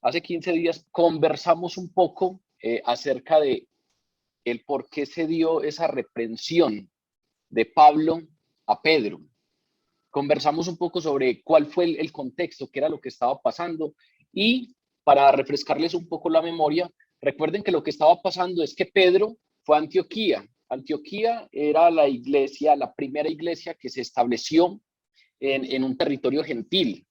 hace 15 días conversamos un poco acerca de el por qué se dio esa reprensión de Pablo a Pedro. Conversamos un poco sobre cuál fue el contexto, qué era lo que estaba pasando, y para refrescarles un poco la memoria, recuerden que lo que estaba pasando es que Pedro fue a Antioquía. Antioquía era la iglesia, la primera iglesia que se estableció en un territorio gentil,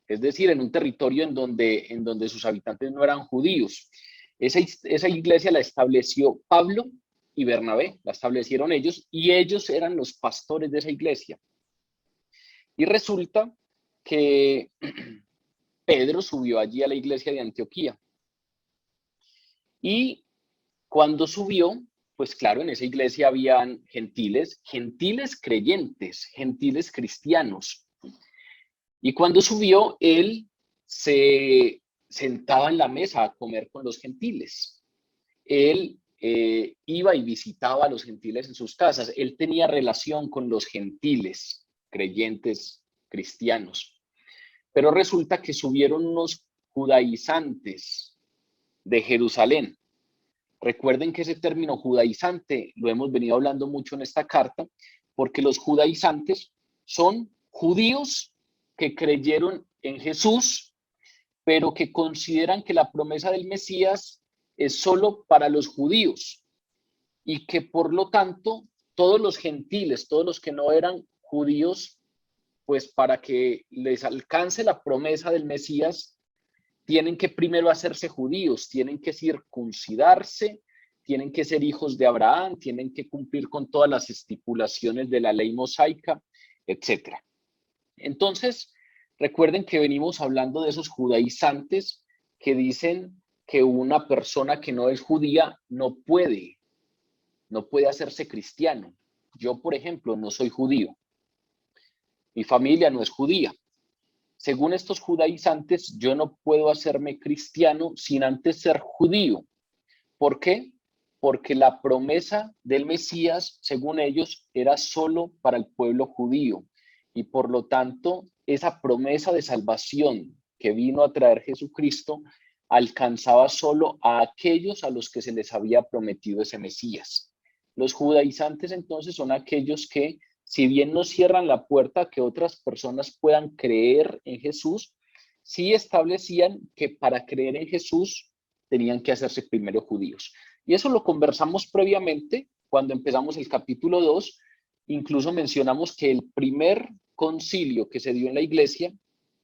es decir, en un territorio en donde sus habitantes no eran judíos. Esa iglesia la estableció Pablo y Bernabé, la establecieron ellos, y ellos eran los pastores de esa iglesia. Y resulta que Pedro subió allí a la iglesia de Antioquía. Y cuando subió, pues claro, en esa iglesia habían gentiles creyentes, gentiles cristianos. Y cuando subió, él se sentaba en la mesa a comer con los gentiles. Él iba y visitaba a los gentiles en sus casas. Él tenía relación con los gentiles creyentes cristianos. Pero resulta que subieron unos judaizantes de Jerusalén. Recuerden que ese término judaizante lo hemos venido hablando mucho en esta carta, porque los judaizantes son judíos que creyeron en Jesús, pero que consideran que la promesa del Mesías es solo para los judíos y que por lo tanto todos los gentiles, todos los que no eran judíos, pues para que les alcance la promesa del Mesías, tienen que primero hacerse judíos, tienen que circuncidarse, tienen que ser hijos de Abraham, tienen que cumplir con todas las estipulaciones de la ley mosaica, etc. Entonces, recuerden que venimos hablando de esos judaizantes que dicen que una persona que no es judía no puede hacerse cristiano. Yo, por ejemplo, no soy judío. Mi familia no es judía. Según estos judaizantes, yo no puedo hacerme cristiano sin antes ser judío. ¿Por qué? Porque la promesa del Mesías, según ellos, era solo para el pueblo judío. Y por lo tanto, esa promesa de salvación que vino a traer Jesucristo alcanzaba solo a aquellos a los que se les había prometido ese Mesías. Los judaizantes entonces son aquellos que, si bien no cierran la puerta a que otras personas puedan creer en Jesús, sí establecían que para creer en Jesús tenían que hacerse primero judíos. Y eso lo conversamos previamente cuando empezamos el capítulo 2. Incluso mencionamos que el primer concilio que se dio en la iglesia,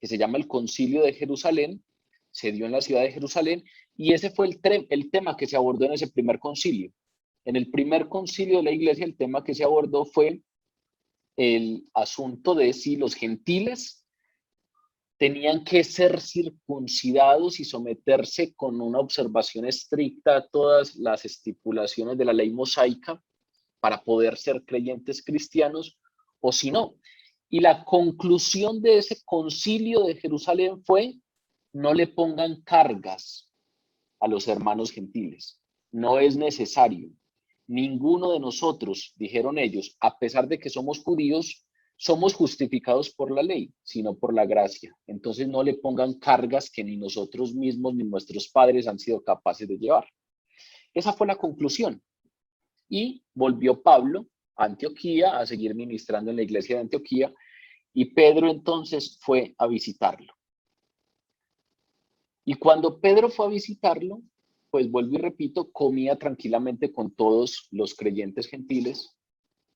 que se llama el Concilio de Jerusalén, se dio en la ciudad de Jerusalén, y ese fue el tema que se abordó en ese primer concilio. En el primer concilio de la iglesia, el tema que se abordó fue el asunto de si los gentiles tenían que ser circuncidados y someterse con una observación estricta a todas las estipulaciones de la ley mosaica para poder ser creyentes cristianos, o si no. Y la conclusión de ese concilio de Jerusalén fue: no le pongan cargas a los hermanos gentiles, no es necesario. Ninguno de nosotros, dijeron ellos, a pesar de que somos judíos, somos justificados por la ley, sino por la gracia. Entonces no le pongan cargas que ni nosotros mismos ni nuestros padres han sido capaces de llevar. Esa fue la conclusión. Y volvió Pablo a Antioquía a seguir ministrando en la iglesia de Antioquía, y Pedro entonces fue a visitarlo. Y cuando Pedro fue a visitarlo, pues vuelvo y repito, comía tranquilamente con todos los creyentes gentiles,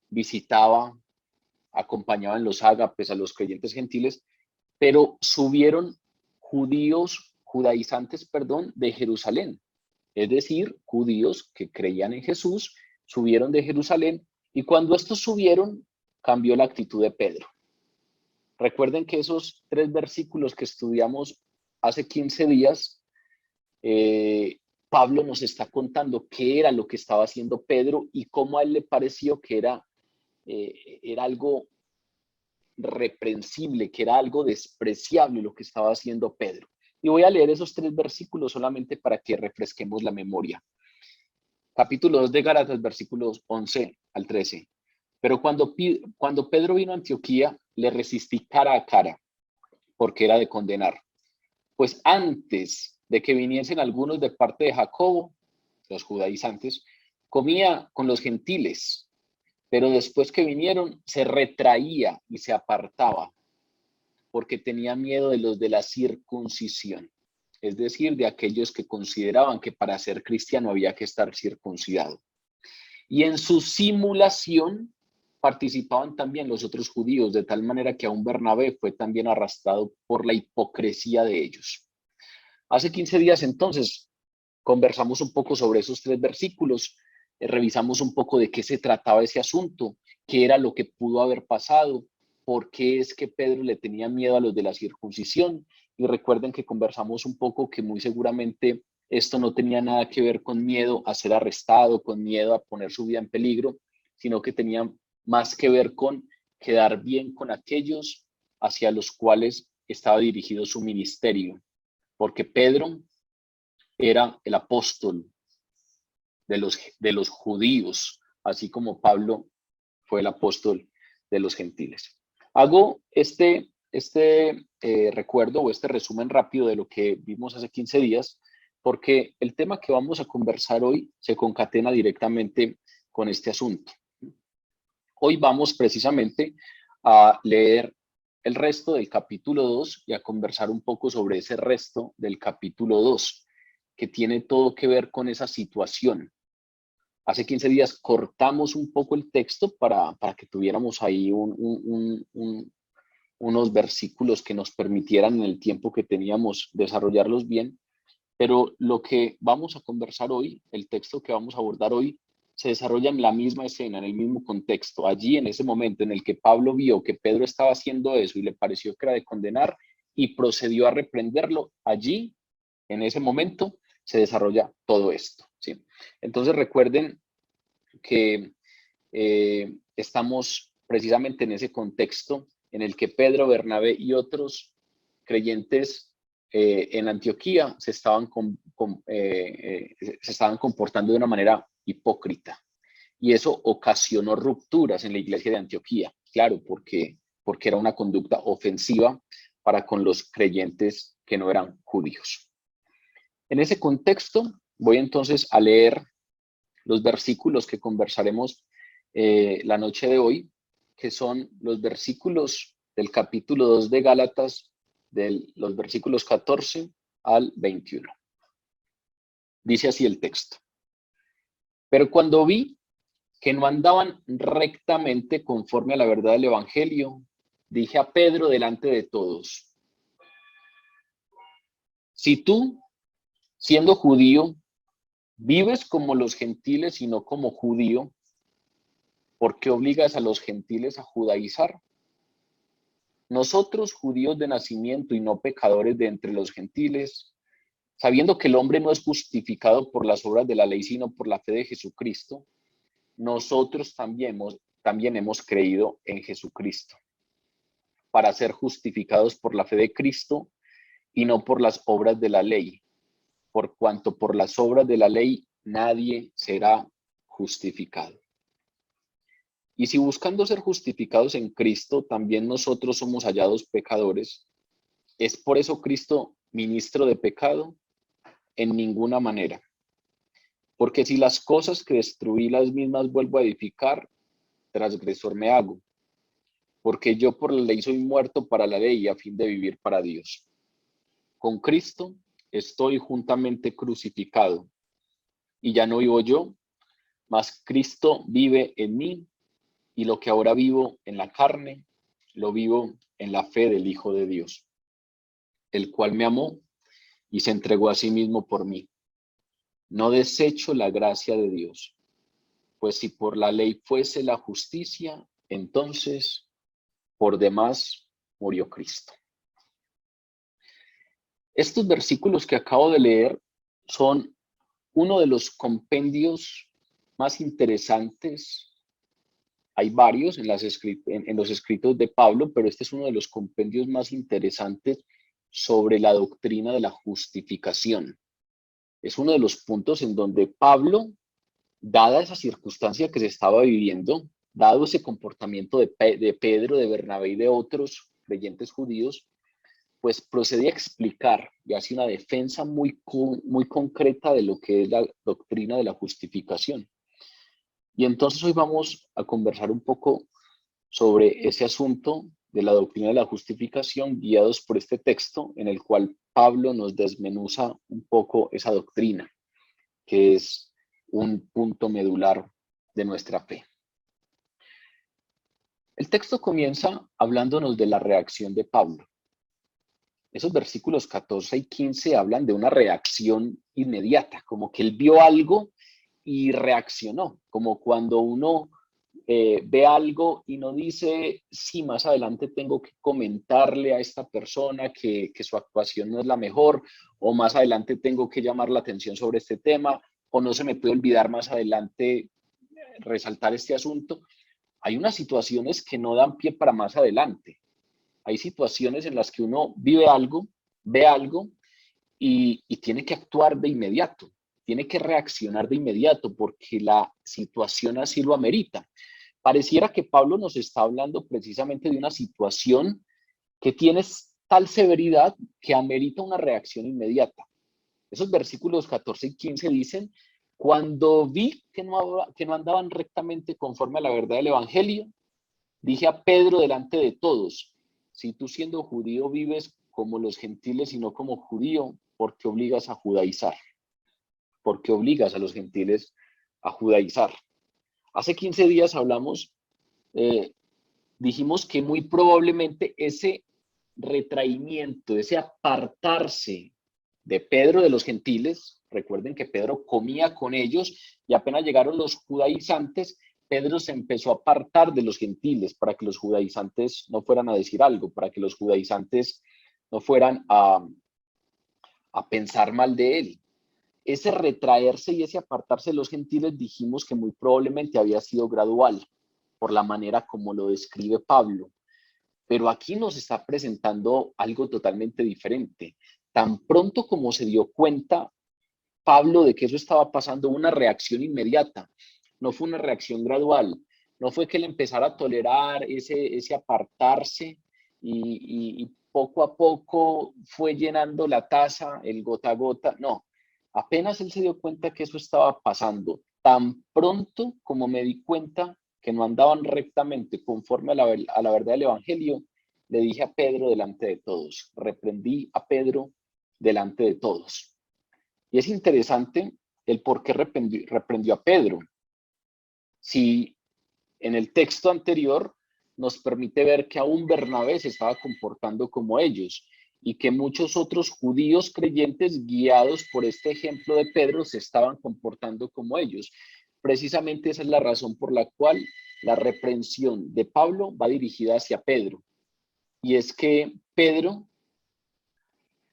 visitaba, acompañaba en los ágapes a los creyentes gentiles, pero subieron judaizantes, de Jerusalén, es decir, judíos que creían en Jesús, subieron de Jerusalén, y cuando estos subieron, cambió la actitud de Pedro. Recuerden que esos 3 versículos que estudiamos hace 15 días, Pablo nos está contando qué era lo que estaba haciendo Pedro y cómo a él le pareció que era algo reprensible, que era algo despreciable lo que estaba haciendo Pedro. Y voy a leer esos 3 versículos solamente para que refresquemos la memoria. Capítulo 2 de Gálatas, versículos 11 al 13. Pero cuando Pedro vino a Antioquía, le resistí cara a cara, porque era de condenar. Pues antes de que viniesen algunos de parte de Jacobo, los judaizantes, comía con los gentiles, pero después que vinieron se retraía y se apartaba, porque tenía miedo de los de la circuncisión, es decir, de aquellos que consideraban que para ser cristiano había que estar circuncidado. Y en su simulación participaban también los otros judíos, de tal manera que aún Bernabé fue también arrastrado por la hipocresía de ellos. Hace 15 días entonces conversamos un poco sobre esos 3 versículos, revisamos un poco de qué se trataba ese asunto, qué era lo que pudo haber pasado, por qué es que Pedro le tenía miedo a los de la circuncisión, y recuerden que conversamos un poco que muy seguramente esto no tenía nada que ver con miedo a ser arrestado, con miedo a poner su vida en peligro, sino que tenía más que ver con quedar bien con aquellos hacia los cuales estaba dirigido su ministerio, porque Pedro era el apóstol de los judíos, así como Pablo fue el apóstol de los gentiles. Hago este recuerdo o este resumen rápido de lo que vimos hace 15 días, porque el tema que vamos a conversar hoy se concatena directamente con este asunto. Hoy vamos precisamente a leer el resto del capítulo 2 y a conversar un poco sobre ese resto del capítulo 2, que tiene todo que ver con esa situación. Hace 15 días cortamos un poco el texto para que tuviéramos ahí unos versículos que nos permitieran en el tiempo que teníamos desarrollarlos bien, pero lo que vamos a conversar hoy, el texto que vamos a abordar hoy, se desarrolla en la misma escena, en el mismo contexto. Allí, en ese momento en el que Pablo vio que Pedro estaba haciendo eso y le pareció que era de condenar y procedió a reprenderlo, allí, en ese momento, se desarrolla todo esto, ¿sí? Entonces recuerden que estamos precisamente en ese contexto en el que Pedro, Bernabé y otros creyentes en Antioquía se estaban comportando de una manera hipócrita. Y eso ocasionó rupturas en la iglesia de Antioquía, claro, porque era una conducta ofensiva para con los creyentes que no eran judíos. En ese contexto, voy entonces a leer los versículos que conversaremos la noche de hoy, que son los versículos del capítulo 2 de Gálatas, los versículos 14 al 21. Dice así el texto. Pero cuando vi que no andaban rectamente conforme a la verdad del Evangelio, dije a Pedro delante de todos, si tú, siendo judío, vives como los gentiles y no como judío, ¿por qué obligas a los gentiles a judaizar? Nosotros, judíos de nacimiento y no pecadores de entre los gentiles, sabiendo que el hombre no es justificado por las obras de la ley, sino por la fe de Jesucristo, nosotros también hemos creído en Jesucristo, para ser justificados por la fe de Cristo y no por las obras de la ley, por cuanto por las obras de la ley nadie será justificado. Y si buscando ser justificados en Cristo, también nosotros somos hallados pecadores, ¿es por eso Cristo ministro de pecado? En ninguna manera. Porque si las cosas que destruí las mismas vuelvo a edificar, transgresor me hago. Porque yo por la ley soy muerto para la ley a fin de vivir para Dios. Con Cristo estoy juntamente crucificado. Y ya no vivo yo, mas Cristo vive en mí. Y lo que ahora vivo en la carne, lo vivo en la fe del Hijo de Dios, el cual me amó y se entregó a sí mismo por mí. No desecho la gracia de Dios, pues si por la ley fuese la justicia, entonces por demás murió Cristo. Estos versículos que acabo de leer son uno de los compendios más interesantes. Hay varios en los escritos de Pablo, pero este es uno de los compendios más interesantes sobre la doctrina de la justificación. Es uno de los puntos en donde Pablo, dada esa circunstancia que se estaba viviendo, dado ese comportamiento de Pedro, de Bernabé y de otros creyentes judíos, pues procede a explicar y hace una defensa muy concreta de lo que es la doctrina de la justificación. Y entonces hoy vamos a conversar un poco sobre ese asunto de la doctrina de la justificación, guiados por este texto en el cual Pablo nos desmenuza un poco esa doctrina, que es un punto medular de nuestra fe. El texto comienza hablándonos de la reacción de Pablo. Esos versículos 14 y 15 hablan de una reacción inmediata, como que él vio algo y reaccionó, como cuando uno ve algo y no dice, sí, más adelante tengo que comentarle a esta persona que su actuación no es la mejor, o más adelante tengo que llamar la atención sobre este tema, o no se me puede olvidar más adelante resaltar este asunto. Hay unas situaciones que no dan pie para más adelante. Hay situaciones en las que uno vive algo, ve algo y tiene que actuar de inmediato, tiene que reaccionar de inmediato porque la situación así lo amerita. Pareciera que Pablo nos está hablando precisamente de una situación que tiene tal severidad que amerita una reacción inmediata. Esos versículos 14 y 15 dicen, cuando vi que no andaban rectamente conforme a la verdad del Evangelio, dije a Pedro delante de todos, si tú siendo judío vives como los gentiles y no como judío, ¿por qué obligas a judaizar? ¿Por qué obligas a los gentiles a judaizar? Hace 15 días hablamos, dijimos que muy probablemente ese retraimiento, ese apartarse de Pedro de los gentiles, recuerden que Pedro comía con ellos y apenas llegaron los judaizantes, Pedro se empezó a apartar de los gentiles para que los judaizantes no fueran a decir algo, para que los judaizantes no fueran a pensar mal de él. Ese retraerse y ese apartarse de los gentiles dijimos que muy probablemente había sido gradual, por la manera como lo describe Pablo. Pero aquí nos está presentando algo totalmente diferente. Tan pronto como se dio cuenta Pablo de que eso estaba pasando, una reacción inmediata. No fue una reacción gradual. No fue que él empezara a tolerar ese apartarse y poco a poco fue llenando la taza, el gota a gota. No, apenas él se dio cuenta que eso estaba pasando. Tan pronto como me di cuenta que no andaban rectamente conforme a la verdad del Evangelio, le dije a Pedro delante de todos, reprendí a Pedro delante de todos. Y es interesante el por qué reprendió a Pedro. Si en el texto anterior nos permite ver que aún Bernabé se estaba comportando como ellos y que muchos otros judíos creyentes guiados por este ejemplo de Pedro se estaban comportando como ellos. Precisamente esa es la razón por la cual la reprensión de Pablo va dirigida hacia Pedro. Y es que Pedro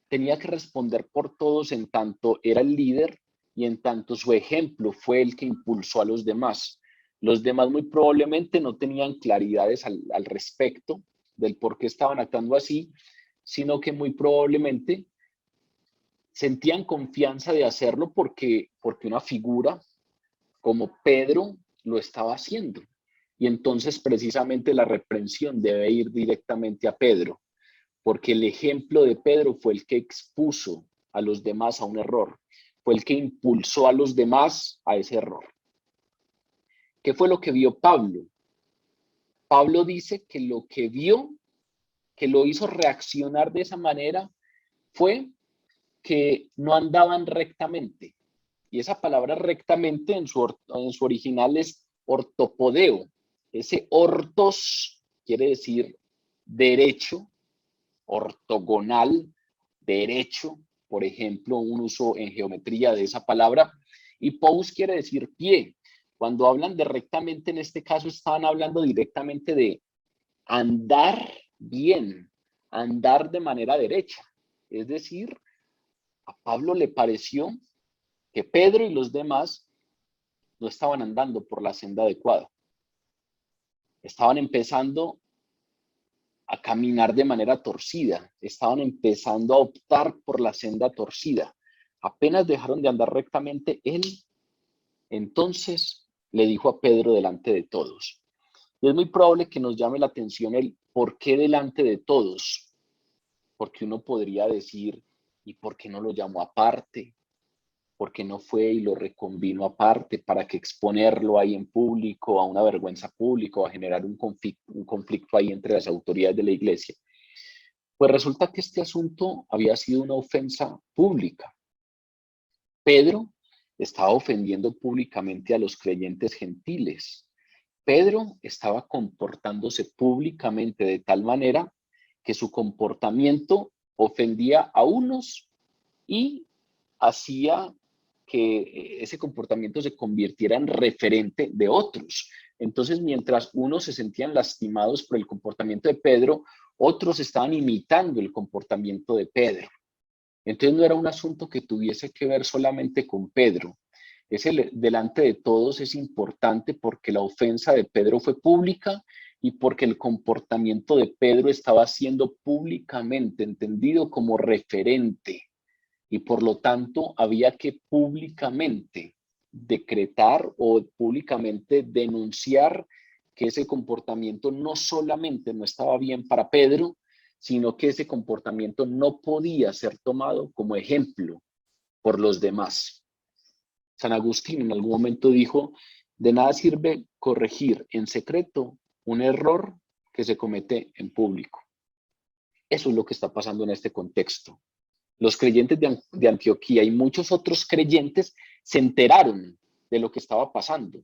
tenía que responder por todos en tanto era el líder y en tanto su ejemplo fue el que impulsó a los demás. Los demás muy probablemente no tenían claridades al respecto del por qué estaban actuando así, sino que muy probablemente sentían confianza de hacerlo porque una figura como Pedro lo estaba haciendo. Y entonces precisamente la reprensión debe ir directamente a Pedro, porque el ejemplo de Pedro fue el que expuso a los demás a un error, fue el que impulsó a los demás a ese error. ¿Qué fue lo que vio Pablo? Pablo dice que lo que vio, que lo hizo reaccionar de esa manera, fue que no andaban rectamente. Y esa palabra rectamente en su original es ortopodeo. Ese ortos quiere decir derecho, ortogonal, derecho, por ejemplo, un uso en geometría de esa palabra, y pous quiere decir pie. Cuando hablan de rectamente, en este caso estaban hablando directamente de andar bien, andar de manera derecha. Es decir, a Pablo le pareció que Pedro y los demás no estaban andando por la senda adecuada. Estaban empezando a caminar de manera torcida, estaban empezando a optar por la senda torcida. Apenas dejaron de andar rectamente, él entonces le dijo a Pedro delante de todos. Y es muy probable que nos llame la atención el por qué delante de todos. porque uno podría decir, ¿y por qué no lo llamó aparte? ¿Por qué no fue y lo reconvino aparte? ¿Para que exponerlo ahí en público, a una vergüenza pública, o a generar un conflicto ahí entre las autoridades de la iglesia? Pues resulta que este asunto había sido una ofensa pública. Pedro estaba ofendiendo públicamente a los creyentes gentiles. Pedro estaba comportándose públicamente de tal manera que su comportamiento ofendía a unos y hacía que ese comportamiento se convirtiera en referente de otros. Entonces, mientras unos se sentían lastimados por el comportamiento de Pedro, otros estaban imitando el comportamiento de Pedro. Entonces no era un asunto que tuviese que ver solamente con Pedro. Delante de todos es importante porque la ofensa de Pedro fue pública y porque el comportamiento de Pedro estaba siendo públicamente entendido como referente. Y por lo tanto había que públicamente decretar o públicamente denunciar que ese comportamiento no solamente no estaba bien para Pedro, sino que ese comportamiento no podía ser tomado como ejemplo por los demás. San Agustín en algún momento dijo, de nada sirve corregir en secreto un error que se comete en público. Eso es lo que está pasando en este contexto. Los creyentes de Antioquía y muchos otros creyentes se enteraron de lo que estaba pasando.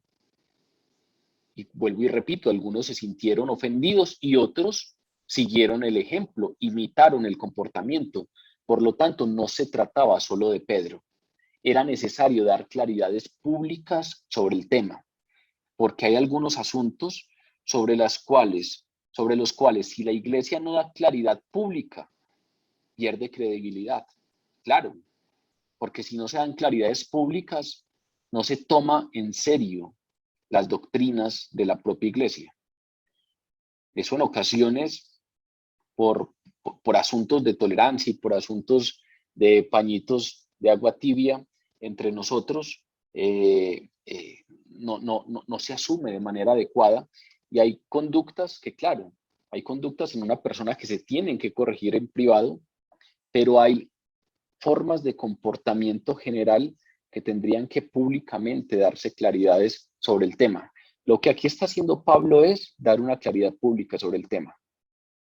Y vuelvo y repito, algunos se sintieron ofendidos y otros siguieron el ejemplo, imitaron el comportamiento. Por lo tanto, no se trataba solo de Pedro. Era necesario dar claridades públicas sobre el tema, porque hay algunos asuntos sobre los cuales si la iglesia no da claridad pública, pierde credibilidad. Claro, porque si no se dan claridades públicas, no se toma en serio las doctrinas de la propia iglesia. Eso en ocasiones, por asuntos de tolerancia y por asuntos de pañitos de agua tibia entre nosotros, no se asume de manera adecuada y hay conductas que, claro, hay conductas en una persona que se tienen que corregir en privado, pero hay formas de comportamiento general que tendrían que públicamente darse claridades sobre el tema. Lo que aquí está haciendo Pablo es dar una claridad pública sobre el tema.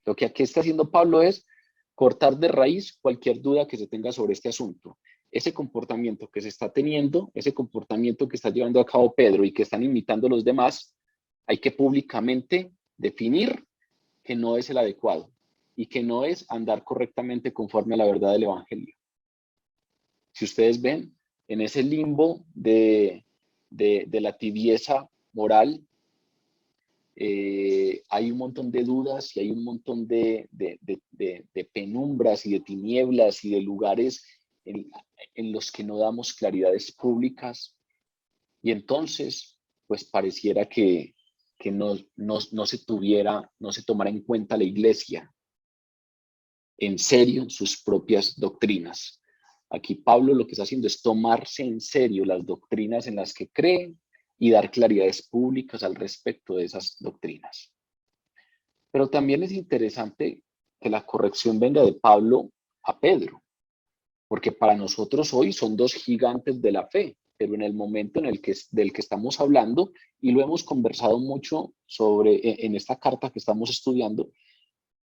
Lo que aquí está haciendo Pablo es cortar de raíz cualquier duda que se tenga sobre este asunto. Ese comportamiento que se está teniendo, ese comportamiento que está llevando a cabo Pedro y que están imitando los demás, hay que públicamente definir que no es el adecuado y que no es andar correctamente conforme a la verdad del Evangelio. Si ustedes ven, en ese limbo de la tibieza moral, hay un montón de dudas y hay un montón de penumbras y de tinieblas y de lugares en los que no damos claridades públicas. Y entonces, pues pareciera que no se tomara en cuenta la iglesia en serio sus propias doctrinas. Aquí Pablo lo que está haciendo es tomarse en serio las doctrinas en las que cree y dar claridades públicas al respecto de esas doctrinas. Pero también es interesante que la corrección venga de Pablo a Pedro, porque para nosotros hoy son dos gigantes de la fe, pero en el momento del que estamos hablando, y lo hemos conversado mucho en esta carta que estamos estudiando,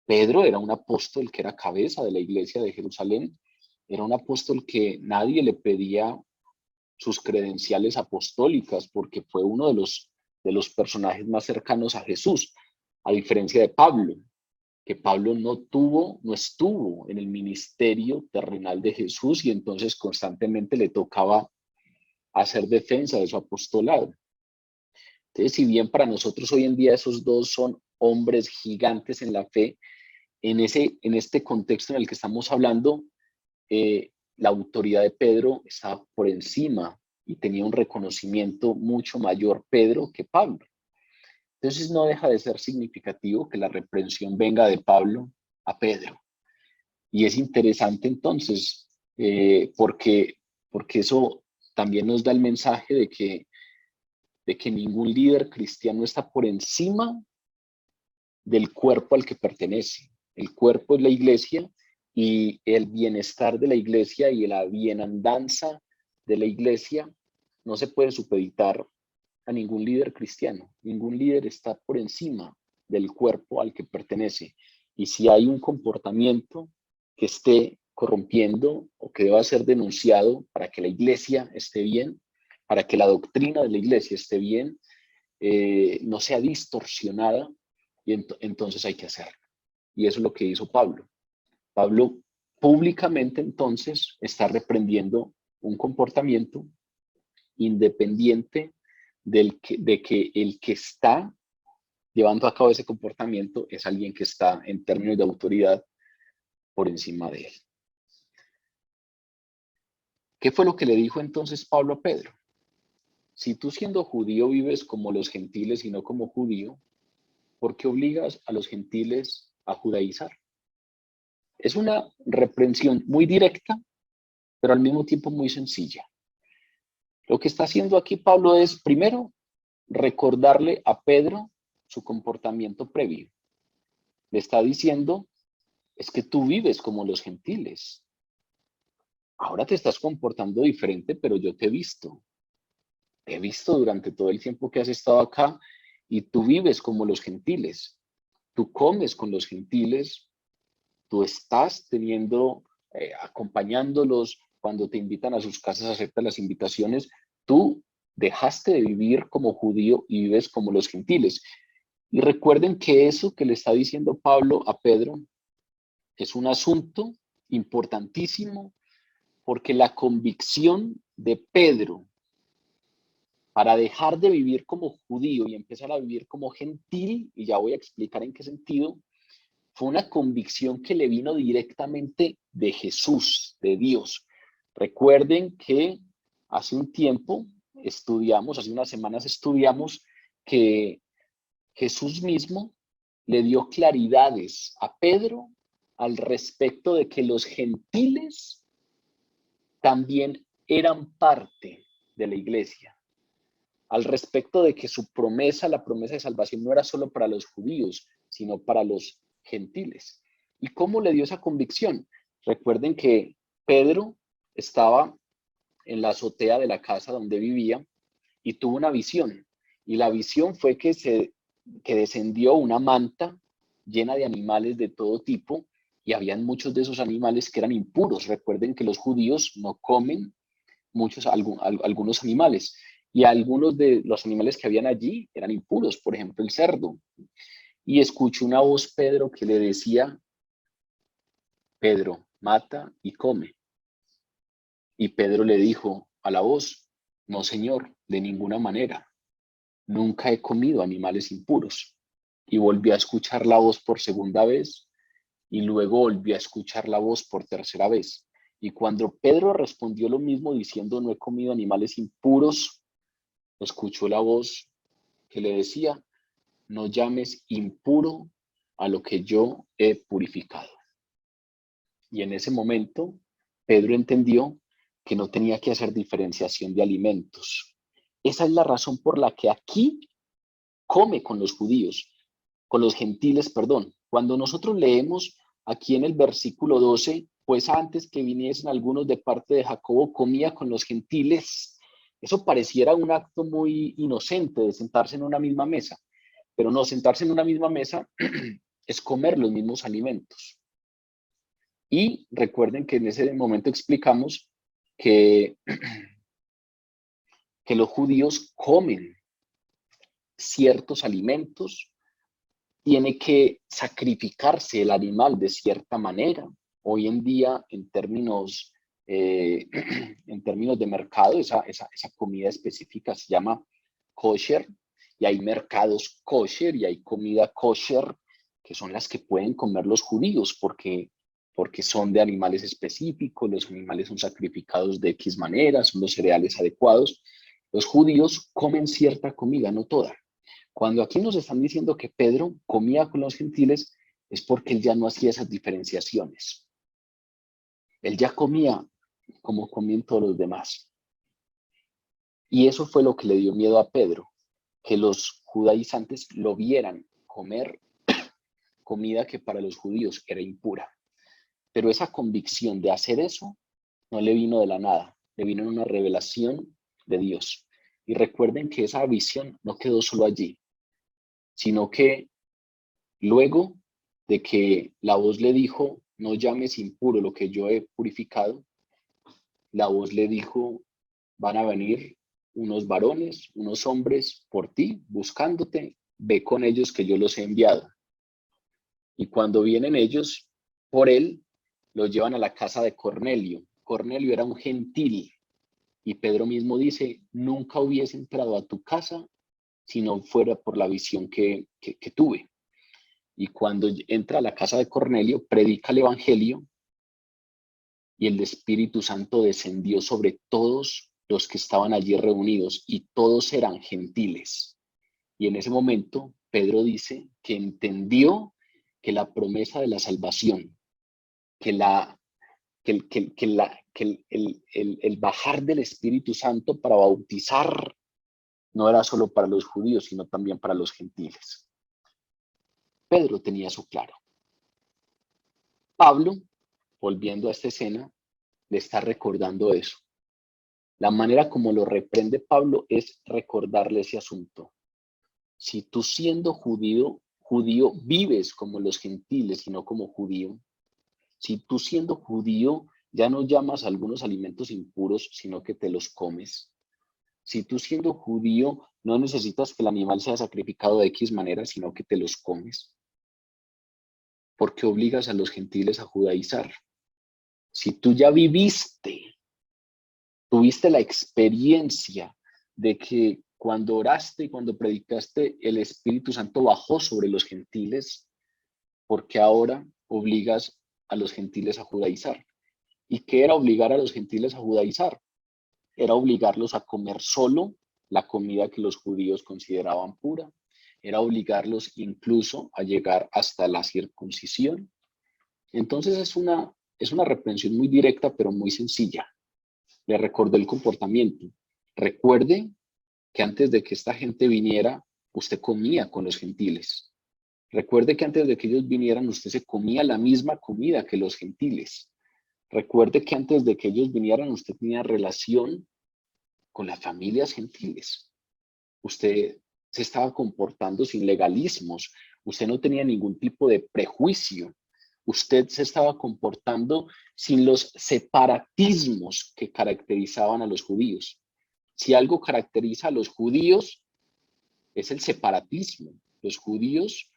Pedro era un apóstol que era cabeza de la iglesia de Jerusalén, era un apóstol que nadie le pedía sus credenciales apostólicas porque fue uno de los personajes más cercanos a Jesús, a diferencia de Pablo, que Pablo no estuvo en el ministerio terrenal de Jesús y entonces constantemente le tocaba hacer defensa de su apostolado. Entonces, si bien para nosotros hoy en día esos dos son hombres gigantes en la fe, en este contexto en el que estamos hablando, la autoridad de Pedro estaba por encima y tenía un reconocimiento mucho mayor Pedro que Pablo. Entonces no deja de ser significativo que la reprensión venga de Pablo a Pedro. Y es interesante entonces porque eso también nos da el mensaje de que ningún líder cristiano está por encima del cuerpo al que pertenece. El cuerpo es la iglesia Y el bienestar de la iglesia y la bienandanza de la iglesia no se puede supeditar a ningún líder cristiano. Ningún líder está por encima del cuerpo al que pertenece. Y si hay un comportamiento que esté corrompiendo o que deba ser denunciado para que la iglesia esté bien, para que la doctrina de la iglesia esté bien, no sea distorsionada, y entonces hay que hacerlo. Y eso es lo que hizo Pablo. Pablo públicamente entonces está reprendiendo un comportamiento independiente de que el que está llevando a cabo ese comportamiento es alguien que está en términos de autoridad por encima de él. ¿Qué fue lo que le dijo entonces Pablo a Pedro? Si tú siendo judío vives como los gentiles y no como judío, ¿por qué obligas a los gentiles a judaizar? Es una reprensión muy directa, pero al mismo tiempo muy sencilla. Lo que está haciendo aquí Pablo es, primero, recordarle a Pedro su comportamiento previo. Le está diciendo, es que tú vives como los gentiles. Ahora te estás comportando diferente, pero yo te he visto. Te he visto durante todo el tiempo que has estado acá y tú vives como los gentiles. Tú comes con los gentiles, tú estás acompañándolos cuando te invitan a sus casas, aceptas las invitaciones. Tú dejaste de vivir como judío y vives como los gentiles. Y recuerden que eso que le está diciendo Pablo a Pedro es un asunto importantísimo, porque la convicción de Pedro para dejar de vivir como judío y empezar a vivir como gentil, y ya voy a explicar en qué sentido, fue una convicción que le vino directamente de Jesús, de Dios. Recuerden que hace un tiempo hace unas semanas estudiamos que Jesús mismo le dio claridades a Pedro al respecto de que los gentiles también eran parte de la iglesia, al respecto de que su promesa, la promesa de salvación, no era solo para los judíos, sino para los gentiles. ¿Y cómo le dio esa convicción? Recuerden que Pedro estaba en la azotea de la casa donde vivía y tuvo una visión. Y la visión fue que descendió una manta llena de animales de todo tipo, y habían muchos de esos animales que eran impuros. Recuerden que los judíos no comen algunos animales, y algunos de los animales que habían allí eran impuros, por ejemplo el cerdo. Y escuchó una voz, Pedro, que le decía, Pedro, mata y come. Y Pedro le dijo a la voz, no, Señor, de ninguna manera. Nunca he comido animales impuros. Y volví a escuchar la voz por segunda vez, y luego volví a escuchar la voz por tercera vez. Y cuando Pedro respondió lo mismo diciendo, no he comido animales impuros, escuchó la voz que le decía, no llames impuro a lo que yo he purificado. Y en ese momento, Pedro entendió que no tenía que hacer diferenciación de alimentos. Esa es la razón por la que aquí come con los judíos, con los gentiles, perdón. Cuando nosotros leemos aquí en el versículo 12, pues antes que viniesen algunos de parte de Jacobo, comía con los gentiles. Eso pareciera un acto muy inocente de sentarse en una misma mesa, pero no, sentarse en una misma mesa es comer los mismos alimentos. Y recuerden que en ese momento explicamos que, que los judíos comen ciertos alimentos, tiene que sacrificarse el animal de cierta manera. Hoy en día, en términos de mercado, esa comida específica se llama kosher, y hay mercados kosher y hay comida kosher que son las que pueden comer los judíos porque son de animales específicos, los animales son sacrificados de X manera, son los cereales adecuados. Los judíos comen cierta comida, no toda. Cuando aquí nos están diciendo que Pedro comía con los gentiles, es porque él ya no hacía esas diferenciaciones. Él ya comía como comían todos los demás. Y eso fue lo que le dio miedo a Pedro, que los judaizantes lo vieran comer comida que para los judíos era impura. Pero esa convicción de hacer eso no le vino de la nada, le vino en una revelación de Dios. Y recuerden que esa visión no quedó solo allí, sino que luego de que la voz le dijo, no llames impuro lo que yo he purificado, la voz le dijo, van a venir unos varones, unos hombres por ti, buscándote, ve con ellos que yo los he enviado. Y cuando vienen ellos por él, lo llevan a la casa de Cornelio. Cornelio era un gentil, y Pedro mismo dice, nunca hubiese entrado a tu casa si no fuera por la visión que tuve. Y cuando entra a la casa de Cornelio, predica el evangelio, y el Espíritu Santo descendió sobre todos los que estaban allí reunidos, y todos eran gentiles. Y en ese momento, Pedro dice que entendió que la promesa de la salvación, que el bajar del Espíritu Santo para bautizar no era solo para los judíos, sino también para los gentiles. Pedro tenía eso claro. Pablo, volviendo a esta escena, le está recordando eso. La manera como lo reprende Pablo es recordarle ese asunto. Si tú siendo judío vives como los gentiles y no como judío, si tú siendo judío ya no llamas a algunos alimentos impuros, sino que te los comes, si tú siendo judío no necesitas que el animal sea sacrificado de X manera, sino que te los comes, ¿por qué obligas a los gentiles a judaizar? Si tú ya tuviste la experiencia de que cuando oraste y cuando predicaste, el Espíritu Santo bajó sobre los gentiles, ¿por qué ahora obligas a los gentiles a judaizar? ¿Y qué era obligar a los gentiles a judaizar? Era obligarlos a comer solo la comida que los judíos consideraban pura. Era obligarlos incluso a llegar hasta la circuncisión. Entonces es una reprensión muy directa, pero muy sencilla. Le recordó el comportamiento. Recuerde que antes de que esta gente viniera, usted comía con los gentiles. Recuerde que antes de que ellos vinieran, usted se comía la misma comida que los gentiles. Recuerde que antes de que ellos vinieran, usted tenía relación con las familias gentiles. Usted se estaba comportando sin legalismos. Usted no tenía ningún tipo de prejuicio. Usted se estaba comportando sin los separatismos que caracterizaban a los judíos. Si algo caracteriza a los judíos, es el separatismo. Los judíos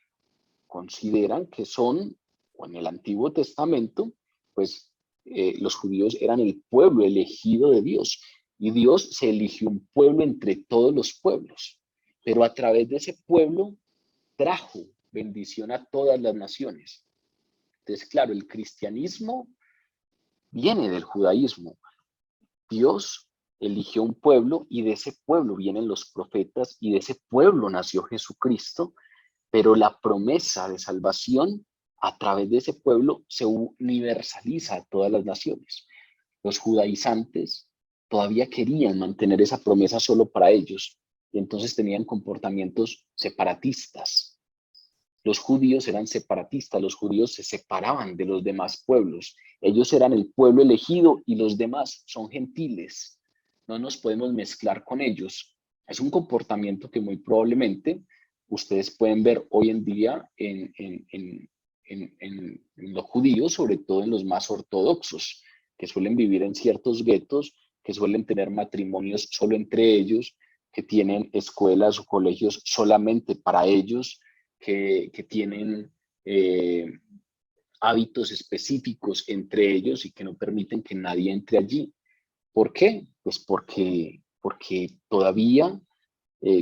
consideran que son, o en el Antiguo Testamento, pues los judíos eran el pueblo elegido de Dios. Y Dios se eligió un pueblo entre todos los pueblos. Pero a través de ese pueblo trajo bendición a todas las naciones. Entonces, claro, el cristianismo viene del judaísmo. Dios eligió un pueblo y de ese pueblo vienen los profetas y de ese pueblo nació Jesucristo, pero la promesa de salvación a través de ese pueblo se universaliza a todas las naciones. Los judaizantes todavía querían mantener esa promesa solo para ellos y entonces tenían comportamientos separatistas. Los judíos eran separatistas, los judíos se separaban de los demás pueblos. Ellos eran el pueblo elegido y los demás son gentiles. No nos podemos mezclar con ellos. Es un comportamiento que muy probablemente ustedes pueden ver hoy en día en los judíos, sobre todo en los más ortodoxos, que suelen vivir en ciertos guetos, que suelen tener matrimonios solo entre ellos, que tienen escuelas o colegios solamente para ellos, que tienen hábitos específicos entre ellos y que no permiten que nadie entre allí. ¿Por qué? Pues porque todavía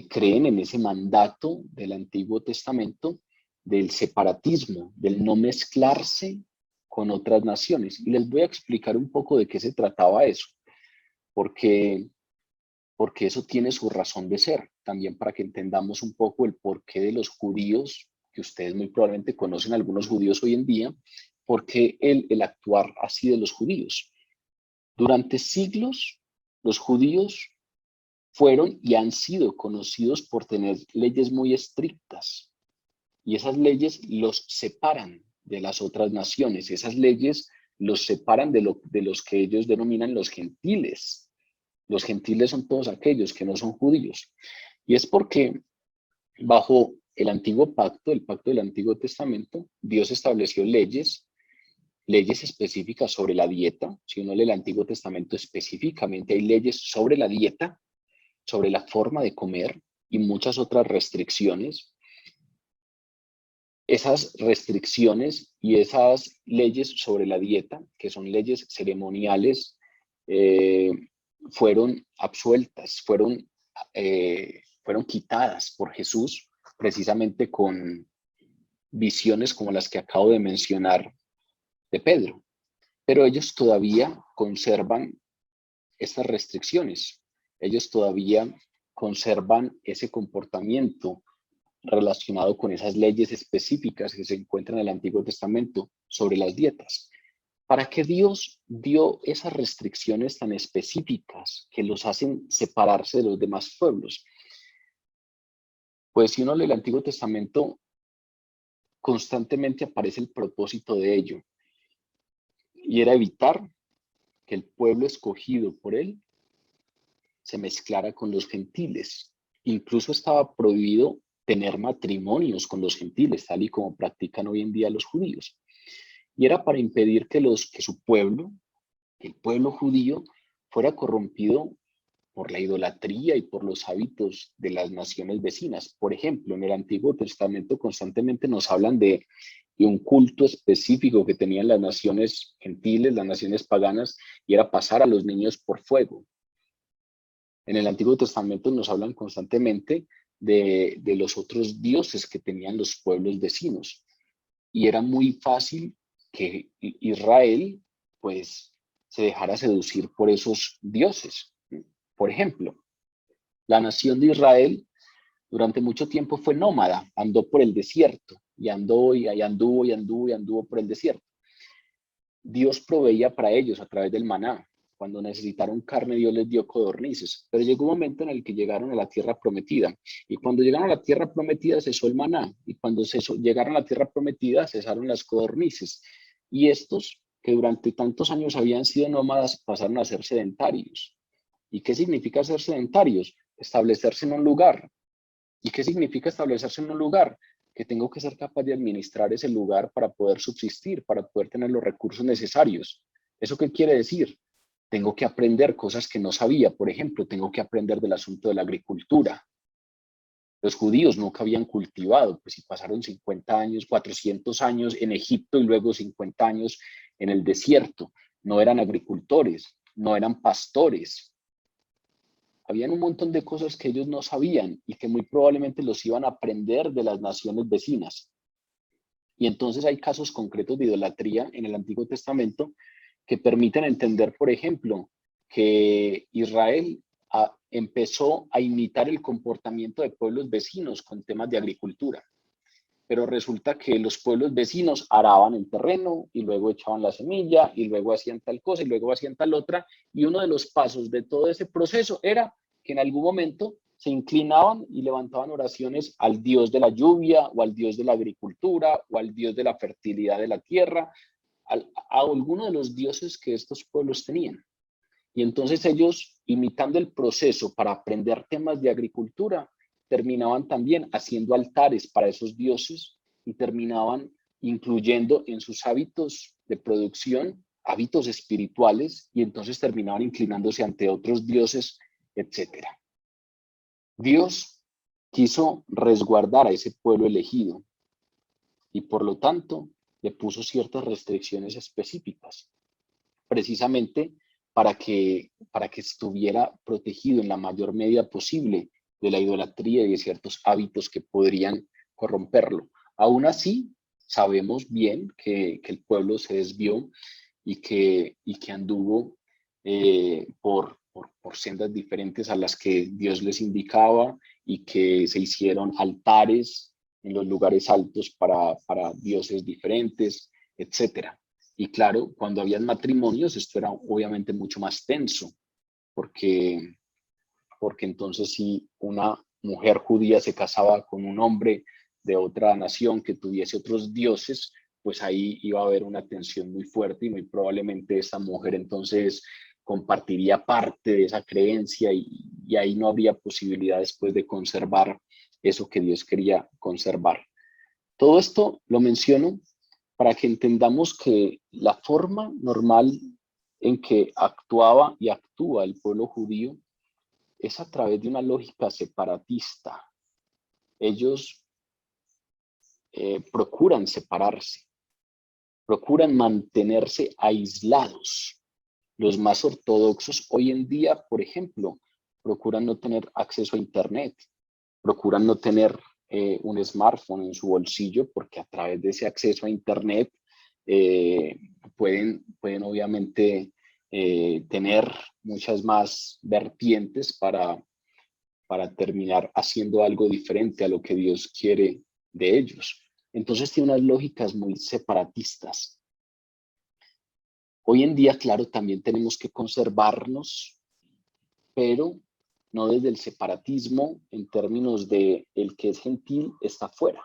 creen en ese mandato del Antiguo Testamento del separatismo, del no mezclarse con otras naciones. Y les voy a explicar un poco de qué se trataba eso, porque eso tiene su razón de ser, también para que entendamos un poco el porqué de los judíos, que ustedes muy probablemente conocen algunos judíos hoy en día, porque el actuar así de los judíos. Durante siglos, los judíos fueron y han sido conocidos por tener leyes muy estrictas, y esas leyes los separan de las otras naciones. Esas leyes los separan de los que ellos denominan los gentiles. Los gentiles son todos aquellos que no son judíos. Y es porque bajo el antiguo pacto, el pacto del Antiguo Testamento, Dios estableció leyes específicas sobre la dieta. Si uno lee el Antiguo Testamento específicamente, hay leyes sobre la dieta, sobre la forma de comer y muchas otras restricciones. Esas restricciones y esas leyes sobre la dieta, que son leyes ceremoniales, fueron absueltas, fueron quitadas por Jesús, precisamente con visiones como las que acabo de mencionar de Pedro. Pero ellos todavía conservan estas restricciones. Ellos todavía conservan ese comportamiento relacionado con esas leyes específicas que se encuentran en el Antiguo Testamento sobre las dietas. ¿Para qué Dios dio esas restricciones tan específicas que los hacen separarse de los demás pueblos? Pues si uno lee el Antiguo Testamento, constantemente aparece el propósito de ello, y era evitar que el pueblo escogido por él se mezclara con los gentiles. Incluso estaba prohibido tener matrimonios con los gentiles, tal y como practican hoy en día los judíos. Y era para impedir que su pueblo, que el pueblo judío, fuera corrompido por la idolatría y por los hábitos de las naciones vecinas. Por ejemplo, en el Antiguo Testamento constantemente nos hablan de un culto específico que tenían las naciones gentiles, las naciones paganas, y era pasar a los niños por fuego. En el Antiguo Testamento nos hablan constantemente de los otros dioses que tenían los pueblos vecinos. Y era muy fácil que Israel, pues, se dejara seducir por esos dioses. Por ejemplo, la nación de Israel durante mucho tiempo fue nómada, andó por el desierto y anduvo por el desierto. Dios proveía para ellos a través del maná. Cuando necesitaron carne, Dios les dio codornices. Pero llegó un momento en el que llegaron a la tierra prometida. Y cuando llegaron a la tierra prometida, cesó el maná. Y cuando llegaron a la tierra prometida, cesaron las codornices. Y estos, que durante tantos años habían sido nómadas, pasaron a ser sedentarios. ¿Y qué significa ser sedentarios? Establecerse en un lugar. ¿Y qué significa establecerse en un lugar? Que tengo que ser capaz de administrar ese lugar para poder subsistir, para poder tener los recursos necesarios. ¿Eso qué quiere decir? Tengo que aprender cosas que no sabía. Por ejemplo, tengo que aprender del asunto de la agricultura. Los judíos nunca habían cultivado, pues si pasaron 50 años, 400 años en Egipto y luego 50 años en el desierto. No eran agricultores, no eran pastores. Habían un montón de cosas que ellos no sabían y que muy probablemente los iban a aprender de las naciones vecinas. Y entonces hay casos concretos de idolatría en el Antiguo Testamento que permiten entender, por ejemplo, que Israel empezó a imitar el comportamiento de pueblos vecinos con temas de agricultura. Pero resulta que los pueblos vecinos araban el terreno y luego echaban la semilla y luego hacían tal cosa y luego hacían tal otra. Y uno de los pasos de todo ese proceso era que en algún momento se inclinaban y levantaban oraciones al Dios de la lluvia o al Dios de la agricultura o al Dios de la fertilidad de la tierra, a alguno de los dioses que estos pueblos tenían. Y entonces ellos, imitando el proceso para aprender temas de agricultura, terminaban también haciendo altares para esos dioses y terminaban incluyendo en sus hábitos de producción hábitos espirituales y entonces terminaban inclinándose ante otros dioses, etc. Dios quiso resguardar a ese pueblo elegido y por lo tanto le puso ciertas restricciones específicas, precisamente para que estuviera protegido en la mayor medida posible de la idolatría y de ciertos hábitos que podrían corromperlo. Aún así, sabemos bien que el pueblo se desvió y que anduvo por sendas diferentes a las que Dios les indicaba y que se hicieron altares en los lugares altos para dioses diferentes, etcétera. Y claro, cuando habían matrimonios, esto era obviamente mucho más tenso, porque entonces si una mujer judía se casaba con un hombre de otra nación que tuviese otros dioses, pues ahí iba a haber una tensión muy fuerte y muy probablemente esta mujer entonces compartiría parte de esa creencia y ahí no habría posibilidad después de conservar eso que Dios quería conservar. Todo esto lo menciono para que entendamos que la forma normal en que actuaba y actúa el pueblo judío es a través de una lógica separatista. Ellos procuran separarse, procuran mantenerse aislados. Los más ortodoxos hoy en día, por ejemplo, procuran no tener acceso a Internet, procuran no tener un smartphone en su bolsillo porque a través de ese acceso a Internet pueden obviamente tener muchas más vertientes para terminar haciendo algo diferente a lo que Dios quiere de ellos. Entonces tiene unas lógicas muy separatistas. Hoy en día, claro, también tenemos que conservarnos, pero no desde el separatismo en términos de el que es gentil está fuera,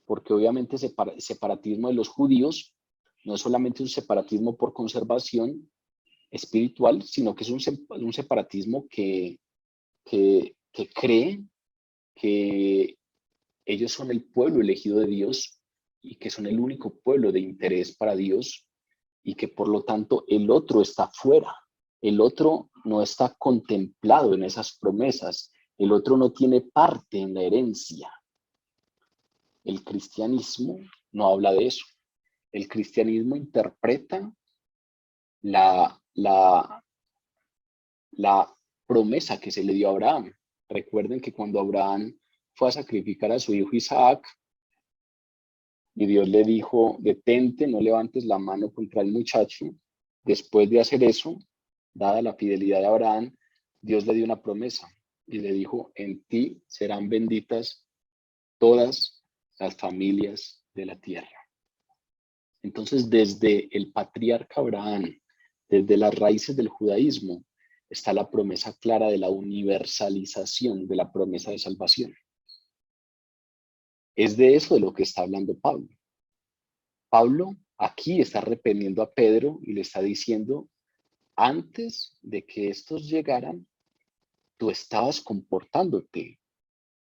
porque obviamente el separatismo de los judíos no es solamente un separatismo por conservación espiritual, sino que es un separatismo que cree que ellos son el pueblo elegido de Dios y que son el único pueblo de interés para Dios y que por lo tanto el otro está fuera. El otro no está contemplado en esas promesas. El otro no tiene parte en la herencia. El cristianismo no habla de eso. El cristianismo interpreta la promesa que se le dio a Abraham. Recuerden que cuando Abraham fue a sacrificar a su hijo Isaac, y Dios le dijo, detente, no levantes la mano contra el muchacho. Después de hacer eso, dada la fidelidad de Abraham, Dios le dio una promesa y le dijo, en ti serán benditas todas las familias de la tierra. Entonces, desde el patriarca Abraham, desde las raíces del judaísmo, está la promesa clara de la universalización de la promesa de salvación. Es de eso de lo que está hablando Pablo. Pablo aquí está reprendiendo a Pedro y le está diciendo, antes de que estos llegaran, tú estabas comportándote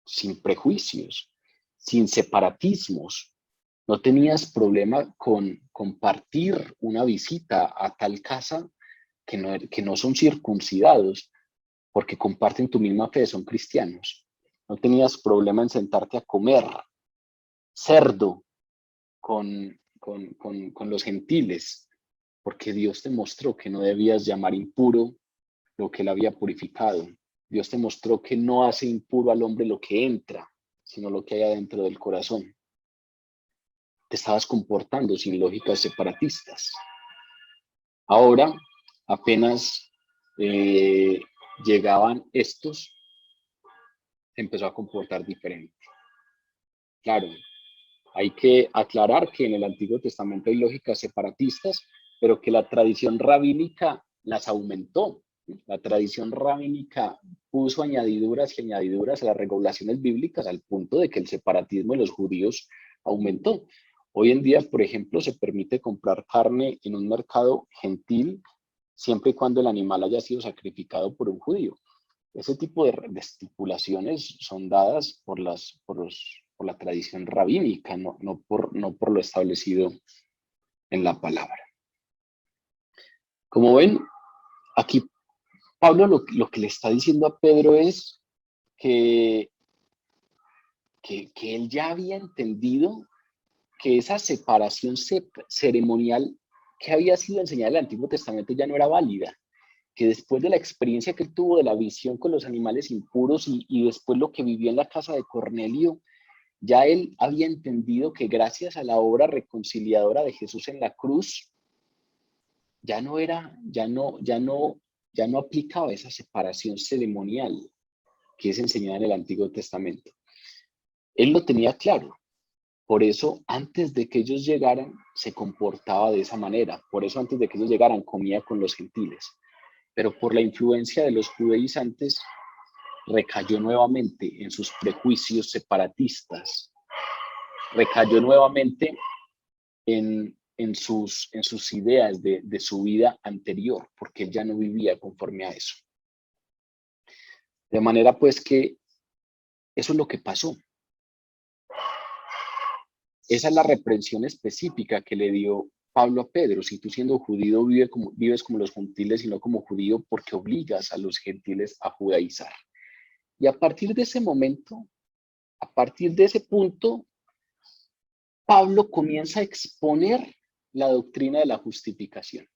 sin prejuicios, sin separatismos. No tenías problema con compartir una visita a tal casa que no son circuncidados, porque comparten tu misma fe, son cristianos. No tenías problema en sentarte a comer cerdo con los gentiles, porque Dios te mostró que no debías llamar impuro lo que él había purificado. Dios te mostró que no hace impuro al hombre lo que entra, sino lo que hay adentro del corazón. Te estabas comportando sin lógicas separatistas. Ahora, apenas llegaban estos, empezó a comportar diferente. Claro, hay que aclarar que en el Antiguo Testamento hay lógicas separatistas, pero que la tradición rabínica las aumentó. La tradición rabínica puso añadiduras y añadiduras a las regulaciones bíblicas al punto de que el separatismo de los judíos aumentó. Hoy en día, por ejemplo, se permite comprar carne en un mercado gentil siempre y cuando el animal haya sido sacrificado por un judío. Ese tipo de estipulaciones son dadas por la tradición rabínica, no por lo establecido en la palabra. Como ven, aquí Pablo lo que le está diciendo a Pedro es que él ya había entendido que esa separación ceremonial que había sido enseñada en el Antiguo Testamento ya no era válida, que después de la experiencia que él tuvo de la visión con los animales impuros y después lo que vivió en la casa de Cornelio, ya él había entendido que gracias a la obra reconciliadora de Jesús en la cruz, ya no aplicaba esa separación ceremonial que es enseñada en el Antiguo Testamento. Él lo tenía claro. Por eso, antes de que ellos llegaran, se comportaba de esa manera. Por eso, antes de que ellos llegaran, comía con los gentiles. Pero por la influencia de los judaizantes, recayó nuevamente en sus prejuicios separatistas. Recayó nuevamente en sus ideas de su vida anterior, porque él ya no vivía conforme a eso. De manera pues que eso es lo que pasó. Esa es la reprensión específica que le dio Pablo a Pedro. Si tú siendo judío vives como los gentiles y no como judío, porque obligas a los gentiles a judaizar. Y a partir de ese momento, a partir de ese punto, Pablo comienza a exponer la doctrina de la justificación.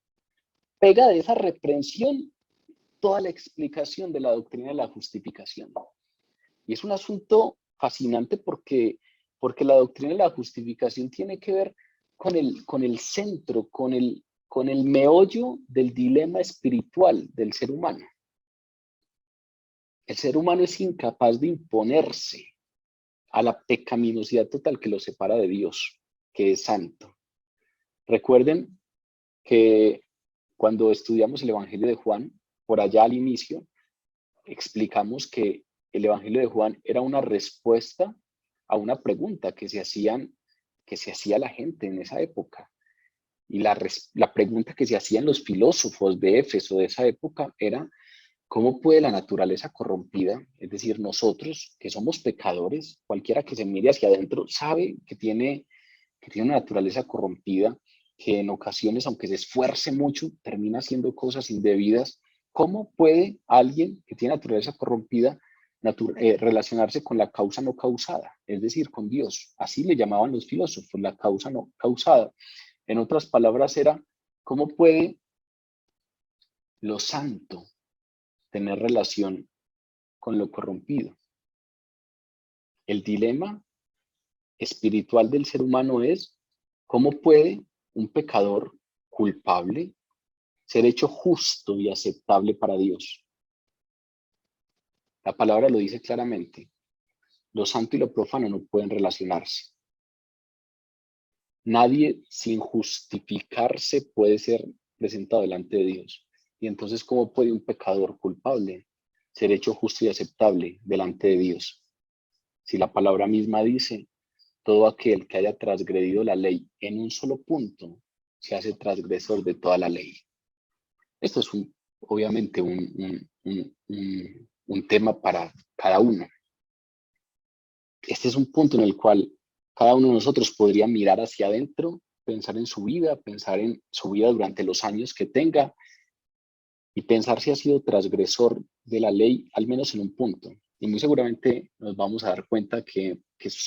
Pega de esa reprensión toda la explicación de la doctrina de la justificación. Y es un asunto fascinante porque la doctrina de la justificación tiene que ver con el centro, con el meollo del dilema espiritual del ser humano. El ser humano es incapaz de imponerse a la pecaminosidad total que lo separa de Dios, que es santo. Recuerden que cuando estudiamos el Evangelio de Juan, por allá al inicio, explicamos que el Evangelio de Juan era una respuesta a una pregunta que se hacía la gente en esa época. Y la pregunta que se hacían los filósofos de Éfeso de esa época era: ¿cómo puede la naturaleza corrompida, es decir, nosotros que somos pecadores, cualquiera que se mire hacia adentro sabe que tiene una naturaleza corrompida, que en ocasiones, aunque se esfuerce mucho, termina haciendo cosas indebidas? ¿Cómo puede alguien que tiene naturaleza corrompida relacionarse con la causa no causada, es decir, con Dios? Así le llamaban los filósofos, la causa no causada. En otras palabras era: ¿cómo puede lo santo tener relación con lo corrompido? El dilema espiritual del ser humano es: ¿cómo puede un pecador culpable ser hecho justo y aceptable para Dios? La palabra lo dice claramente: lo santo y lo profano no pueden relacionarse. Nadie sin justificarse puede ser presentado delante de Dios. Y entonces, ¿cómo puede un pecador culpable ser hecho justo y aceptable delante de Dios? Si la palabra misma dice: todo aquel que haya transgredido la ley en un solo punto se hace transgresor de toda la ley. Esto es obviamente un tema para cada uno. Este es un punto en el cual cada uno de nosotros podría mirar hacia adentro, pensar en su vida durante los años que tenga y pensar si ha sido transgresor de la ley, al menos en un punto. Y muy seguramente nos vamos a dar cuenta que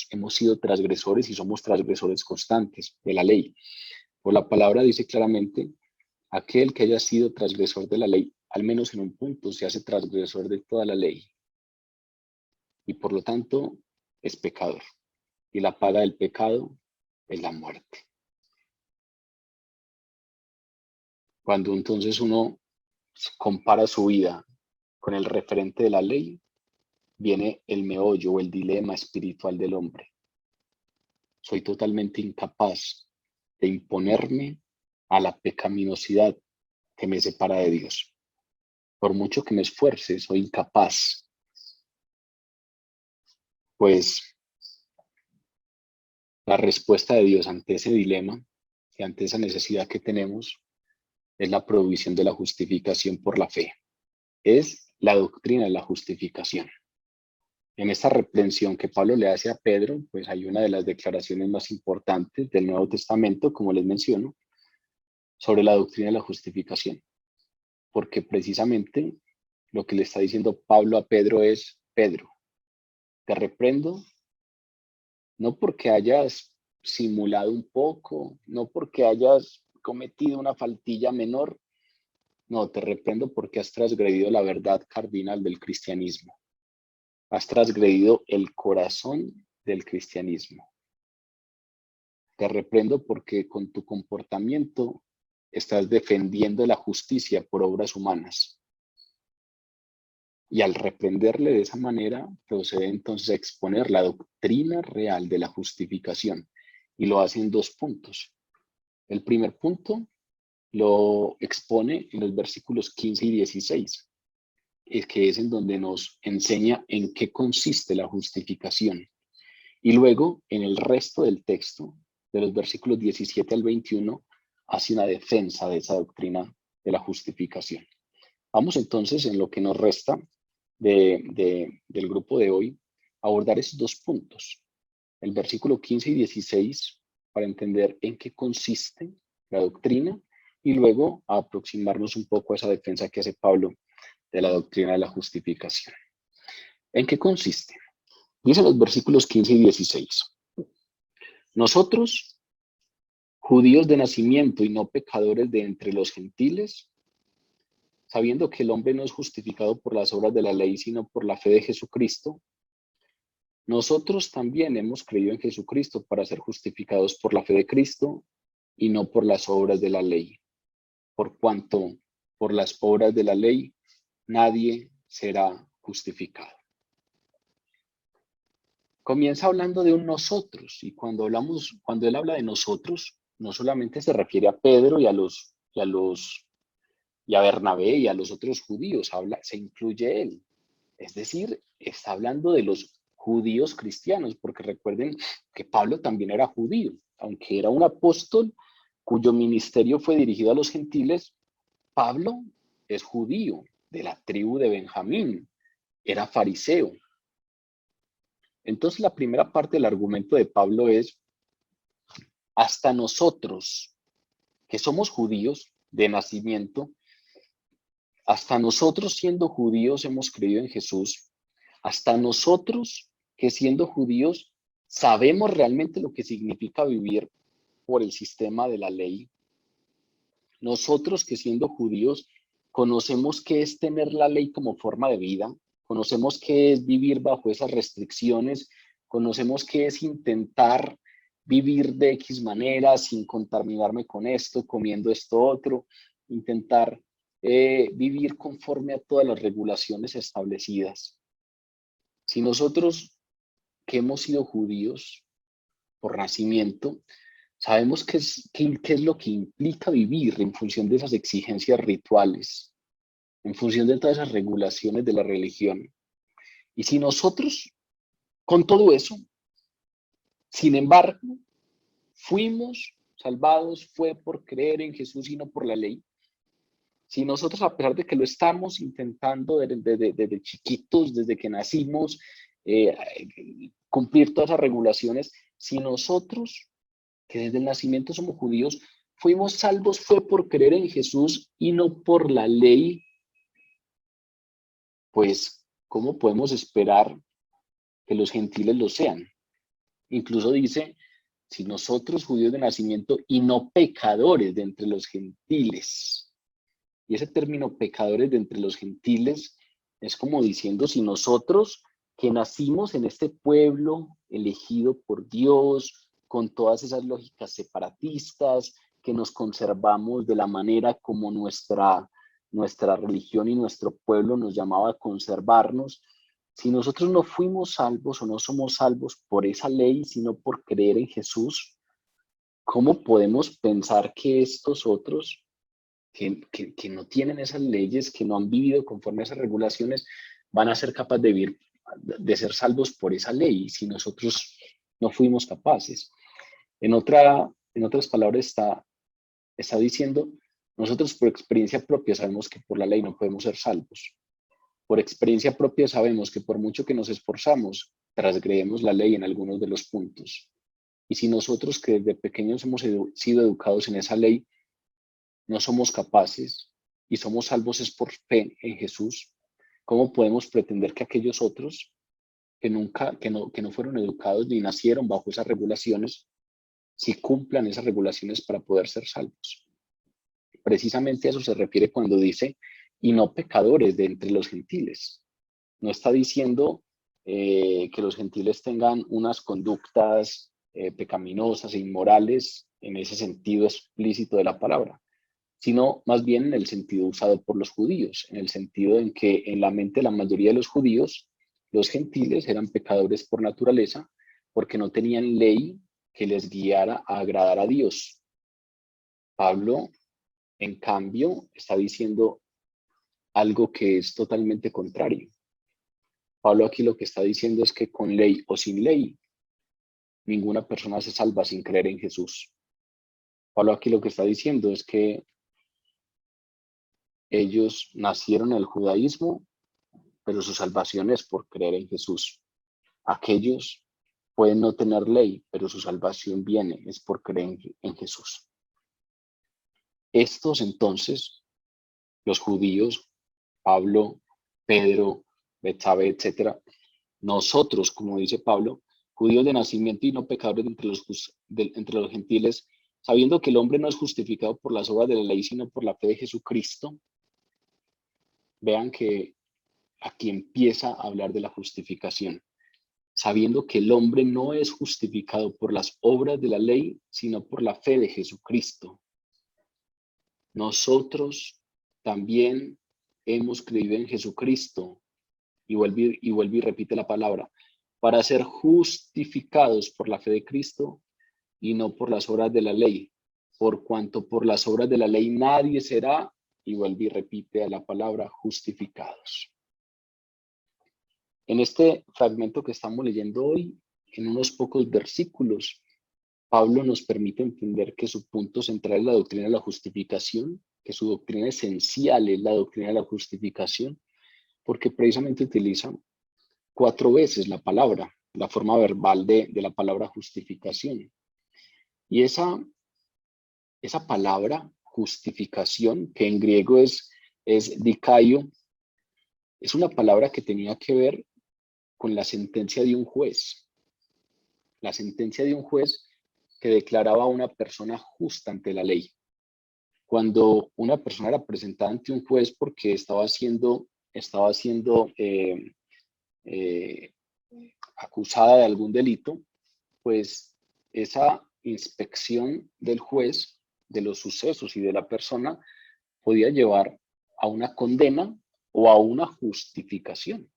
hemos sido transgresores y somos transgresores constantes de la ley. Por la palabra dice claramente: aquel que haya sido transgresor de la ley, al menos en un punto, se hace transgresor de toda la ley. Y por lo tanto, es pecador. Y la paga del pecado es la muerte. Cuando entonces uno compara su vida con el referente de la ley, viene el meollo o el dilema espiritual del hombre. Soy totalmente incapaz de imponerme a la pecaminosidad que me separa de Dios. Por mucho que me esfuerce, soy incapaz. Pues la respuesta de Dios ante ese dilema y ante esa necesidad que tenemos es la provisión de la justificación por la fe. Es la doctrina de la justificación. En esta reprensión que Pablo le hace a Pedro, pues hay una de las declaraciones más importantes del Nuevo Testamento, como les menciono, sobre la doctrina de la justificación. Porque precisamente lo que le está diciendo Pablo a Pedro es: Pedro, te reprendo no porque hayas simulado un poco, no porque hayas cometido una faltilla menor, no, te reprendo porque has transgredido la verdad cardinal del cristianismo. Has transgredido el corazón del cristianismo. Te reprendo porque con tu comportamiento estás defendiendo la justicia por obras humanas. Y al reprenderle de esa manera, procede entonces a exponer la doctrina real de la justificación. Y lo hace en 2 puntos. El primer punto lo expone en los versículos 15 y 16, que es en donde nos enseña en qué consiste la justificación. Y luego, en el resto del texto, de los versículos 17 al 21, hace una defensa de esa doctrina de la justificación. Vamos entonces, en lo que nos resta del grupo de hoy, a abordar esos dos puntos, el versículo 15 y 16, para entender en qué consiste la doctrina y luego a aproximarnos un poco a esa defensa que hace Pablo de la doctrina de la justificación. ¿En qué consiste? Dice los versículos 15 y 16. Nosotros, judíos de nacimiento y no pecadores de entre los gentiles, sabiendo que el hombre no es justificado por las obras de la ley, sino por la fe de Jesucristo, nosotros también hemos creído en Jesucristo para ser justificados por la fe de Cristo y no por las obras de la ley, por cuanto por las obras de la ley nadie será justificado. Comienza hablando de un nosotros, y cuando él habla de nosotros, no solamente se refiere a Pedro y a Bernabé y a los otros judíos, se incluye él. Es decir, está hablando de los judíos cristianos, porque recuerden que Pablo también era judío, aunque era un apóstol cuyo ministerio fue dirigido a los gentiles. Pablo es judío, de la tribu de Benjamín, era fariseo. Entonces la primera parte del argumento de Pablo es, hasta nosotros, que somos judíos de nacimiento, hasta nosotros siendo judíos hemos creído en Jesús, hasta nosotros que siendo judíos sabemos realmente lo que significa vivir por el sistema de la ley. Nosotros que siendo judíos conocemos qué es tener la ley como forma de vida, conocemos qué es vivir bajo esas restricciones, conocemos qué es intentar vivir de X manera sin contaminarme con esto, comiendo esto otro, intentar vivir conforme a todas las regulaciones establecidas. Si nosotros que hemos sido judíos por nacimiento, sabemos qué es lo que implica vivir en función de esas exigencias rituales, en función de todas esas regulaciones de la religión. Y si nosotros, con todo eso, sin embargo, fuimos salvados, fue por creer en Jesús y no por la ley. Si nosotros, a pesar de que lo estamos intentando desde chiquitos, desde que nacimos, cumplir todas esas regulaciones, si nosotros, que desde el nacimiento somos judíos, fuimos salvos fue por creer en Jesús y no por la ley, pues, ¿cómo podemos esperar que los gentiles lo sean? Incluso dice, si nosotros judíos de nacimiento y no pecadores de entre los gentiles. Y ese término pecadores de entre los gentiles es como diciendo, si nosotros que nacimos en este pueblo elegido por Dios, con todas esas lógicas separatistas, que nos conservamos de la manera como nuestra religión y nuestro pueblo nos llamaba a conservarnos, si nosotros no fuimos salvos o no somos salvos por esa ley, sino por creer en Jesús, ¿cómo podemos pensar que estos otros que no tienen esas leyes, que no han vivido conforme a esas regulaciones, van a ser capaces de vivir, de ser salvos por esa ley, si nosotros no fuimos capaces? En otras palabras está diciendo, nosotros por experiencia propia sabemos que por la ley no podemos ser salvos. Por experiencia propia sabemos que por mucho que nos esforzamos, transgredimos la ley en algunos de los puntos. Y si nosotros que desde pequeños hemos sido educados en esa ley, no somos capaces y somos salvos es por fe en Jesús, ¿cómo podemos pretender que aquellos otros que no fueron educados ni nacieron bajo esas regulaciones, si cumplan esas regulaciones para poder ser salvos? Precisamente a eso se refiere cuando dice, y no pecadores de entre los gentiles. No está diciendo que los gentiles tengan unas conductas pecaminosas e inmorales en ese sentido explícito de la palabra, sino más bien en el sentido usado por los judíos, en el sentido en que en la mente de la mayoría de los judíos, los gentiles eran pecadores por naturaleza porque no tenían ley que les guiara a agradar a Dios. Pablo, en cambio, está diciendo algo que es totalmente contrario. Pablo aquí lo que está diciendo es que con ley o sin ley, ninguna persona se salva sin creer en Jesús. Pablo aquí lo que está diciendo es que ellos nacieron en el judaísmo, pero su salvación es por creer en Jesús. Aquellos pueden no tener ley, pero su salvación viene, es por creer en Jesús. Estos entonces, los judíos, Pablo, Pedro, Betsabé, etc., nosotros, como dice Pablo, judíos de nacimiento y no pecadores entre los gentiles, sabiendo que el hombre no es justificado por las obras de la ley, sino por la fe de Jesucristo. Vean que aquí empieza a hablar de la justificación, sabiendo que el hombre no es justificado por las obras de la ley, sino por la fe de Jesucristo. Nosotros también hemos creído en Jesucristo, y vuelve y repite la palabra, para ser justificados por la fe de Cristo y no por las obras de la ley, por cuanto por las obras de la ley nadie será, y vuelve y repite a la palabra, justificados. En este fragmento que estamos leyendo hoy, en unos pocos versículos, Pablo nos permite entender que su punto central es la doctrina de la justificación, que su doctrina esencial es la doctrina de la justificación, porque precisamente utiliza 4 veces la palabra, la forma verbal de la palabra justificación. Y esa palabra justificación, que en griego es dikaio, es una palabra que tenía que ver con la sentencia de un juez. La sentencia de un juez que declaraba a una persona justa ante la ley. Cuando una persona era presentada ante un juez porque estaba siendo acusada de algún delito, pues esa inspección del juez de los sucesos y de la persona podía llevar a una condena o a una justificación.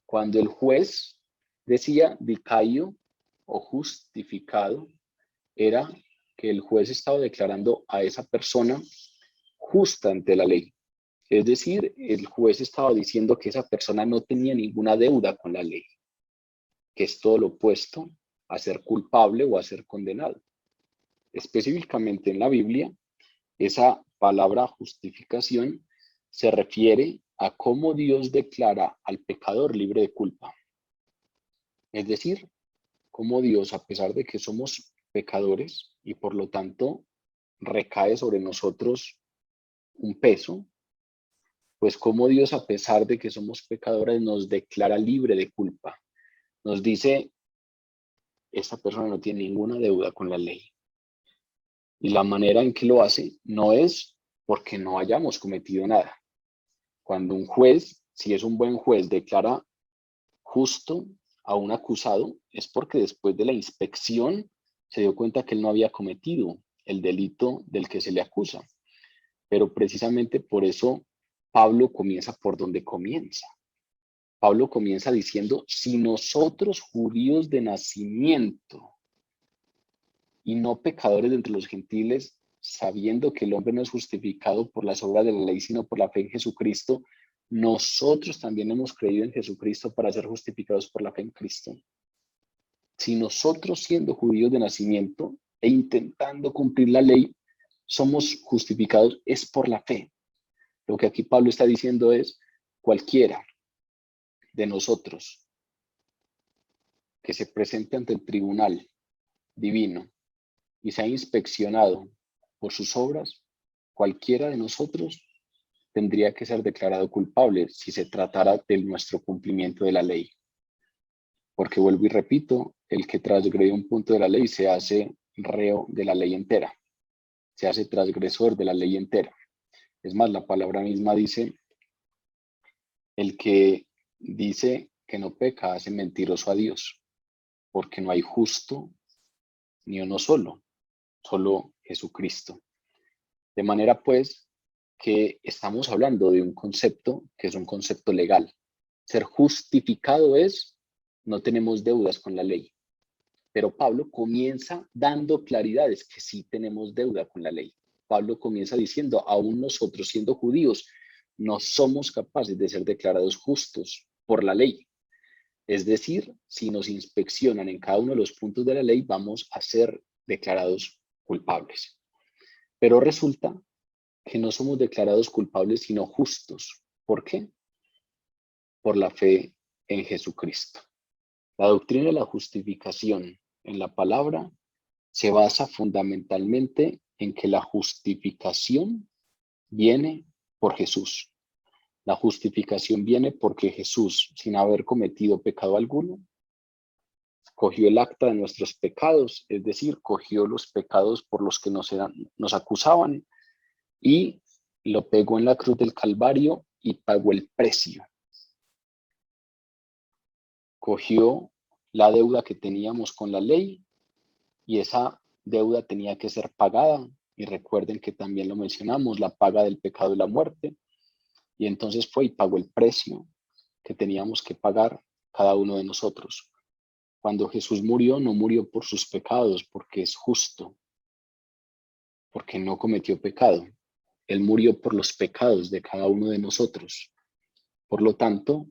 Cuando el juez decía dikaio o justificado, era que el juez estaba declarando a esa persona justa ante la ley. Es decir, el juez estaba diciendo que esa persona no tenía ninguna deuda con la ley, que es todo lo opuesto a ser culpable o a ser condenado. Específicamente en la Biblia, esa palabra justificación se refiere a cómo Dios declara al pecador libre de culpa. Es decir, cómo Dios, a pesar de que somos pecadores y por lo tanto recae sobre nosotros un peso, pues cómo Dios, a pesar de que somos pecadores, nos declara libre de culpa. Nos dice, esta persona no tiene ninguna deuda con la ley. Y la manera en que lo hace no es porque no hayamos cometido nada. Cuando un juez, si es un buen juez, declara justo a un acusado, es porque después de la inspección se dio cuenta que él no había cometido el delito del que se le acusa. Pero precisamente por eso Pablo comienza por donde comienza. Pablo comienza diciendo, si nosotros judíos de nacimiento y no pecadores de entre los gentiles, sabiendo que el hombre no es justificado por las obras de la ley, sino por la fe en Jesucristo, nosotros también hemos creído en Jesucristo para ser justificados por la fe en Cristo. Si nosotros, siendo judíos de nacimiento e intentando cumplir la ley, somos justificados, es por la fe. Lo que aquí Pablo está diciendo es, cualquiera de nosotros que se presente ante el tribunal divino y sea inspeccionado por sus obras, cualquiera de nosotros tendría que ser declarado culpable si se tratara de nuestro cumplimiento de la ley. Porque vuelvo y repito, el que transgrede un punto de la ley se hace reo de la ley entera, se hace transgresor de la ley entera. Es más, la palabra misma dice, el que dice que no peca hace mentiroso a Dios, porque no hay justo ni uno solo, solo Jesucristo. De manera pues que estamos hablando de un concepto que es un concepto legal. Ser justificado es, no tenemos deudas con la ley. Pero Pablo comienza dando claridades que sí tenemos deuda con la ley. Pablo comienza diciendo, aún nosotros siendo judíos, no somos capaces de ser declarados justos por la ley. Es decir, si nos inspeccionan en cada uno de los puntos de la ley, vamos a ser declarados culpables. Pero resulta que no somos declarados culpables, sino justos. ¿Por qué? Por la fe en Jesucristo. La doctrina de la justificación en la palabra se basa fundamentalmente en que la justificación viene por Jesús. La justificación viene porque Jesús, sin haber cometido pecado alguno, cogió el acta de nuestros pecados, es decir, cogió los pecados por los que nos acusaban y lo pegó en la cruz del Calvario y pagó el precio. Cogió la deuda que teníamos con la ley y esa deuda tenía que ser pagada. Y recuerden que también lo mencionamos, la paga del pecado y la muerte. Y entonces fue y pagó el precio que teníamos que pagar cada uno de nosotros. Cuando Jesús murió, no murió por sus pecados, porque es justo, porque no cometió pecado. Él murió por los pecados de cada uno de nosotros. Por lo tanto,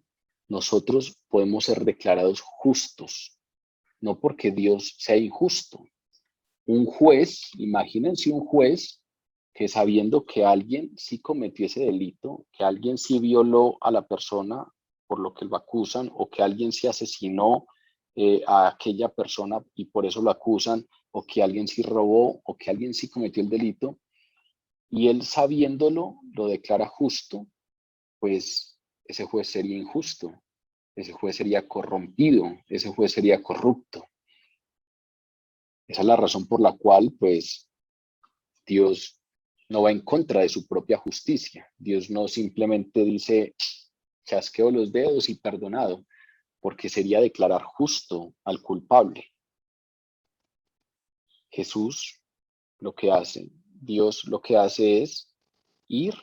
nosotros podemos ser declarados justos, no porque Dios sea injusto. Un juez, imagínense un juez que sabiendo que alguien sí cometió ese delito, que alguien sí violó a la persona por lo que lo acusan, o que alguien sí asesinó a aquella persona y por eso lo acusan, o que alguien sí robó, o que alguien sí cometió el delito, y él sabiéndolo lo declara justo, pues ese juez sería injusto, ese juez sería corrompido, ese juez sería corrupto. Esa es la razón por la cual, pues, Dios no va en contra de su propia justicia. Dios no simplemente dice, chasqueo los dedos y perdonado, porque sería declarar justo al culpable. Jesús lo que hace, Dios lo que hace es ir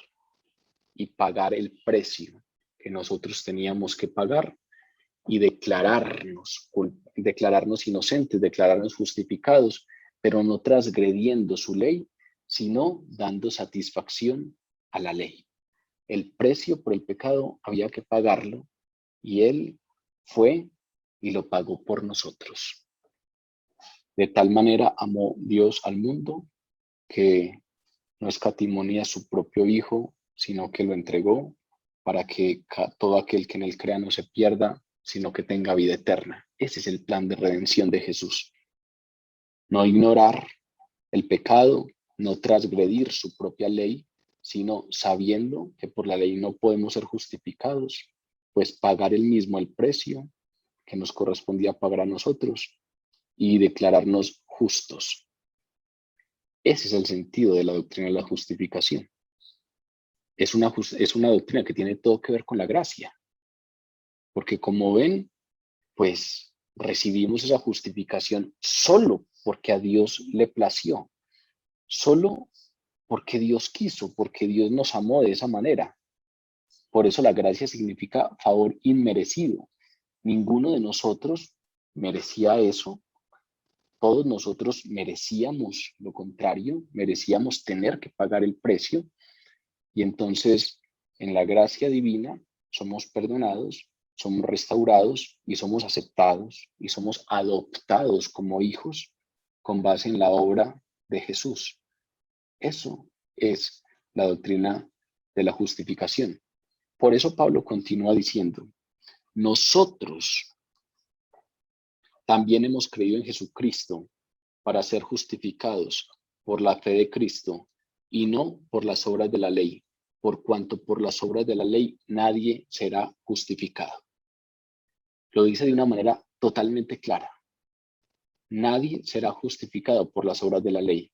y pagar el precio que nosotros teníamos que pagar y declararnos inocentes, declararnos justificados, pero no transgrediendo su ley, sino dando satisfacción a la ley. El precio por el pecado había que pagarlo y Él fue y lo pagó por nosotros. De tal manera amó Dios al mundo que no escatimó ni a su propio Hijo, sino que lo entregó para que todo aquel que en él crea no se pierda, sino que tenga vida eterna. Ese es el plan de redención de Jesús. No ignorar el pecado, no transgredir su propia ley, sino sabiendo que por la ley no podemos ser justificados, pues pagar él mismo el precio que nos correspondía pagar a nosotros y declararnos justos. Ese es el sentido de la doctrina de la justificación. Es una doctrina que tiene todo que ver con la gracia, porque como ven, pues recibimos esa justificación solo porque a Dios le plació, solo porque Dios quiso, porque Dios nos amó de esa manera. Por eso la gracia significa favor inmerecido. Ninguno de nosotros merecía eso. Todos nosotros merecíamos lo contrario, merecíamos tener que pagar el precio. Y entonces, en la gracia divina, somos perdonados, somos restaurados y somos aceptados y somos adoptados como hijos con base en la obra de Jesús. Eso es la doctrina de la justificación. Por eso Pablo continúa diciendo, nosotros también hemos creído en Jesucristo para ser justificados por la fe de Cristo y no por las obras de la ley, por cuanto por las obras de la ley nadie será justificado. Lo dice de una manera totalmente clara. Nadie será justificado por las obras de la ley.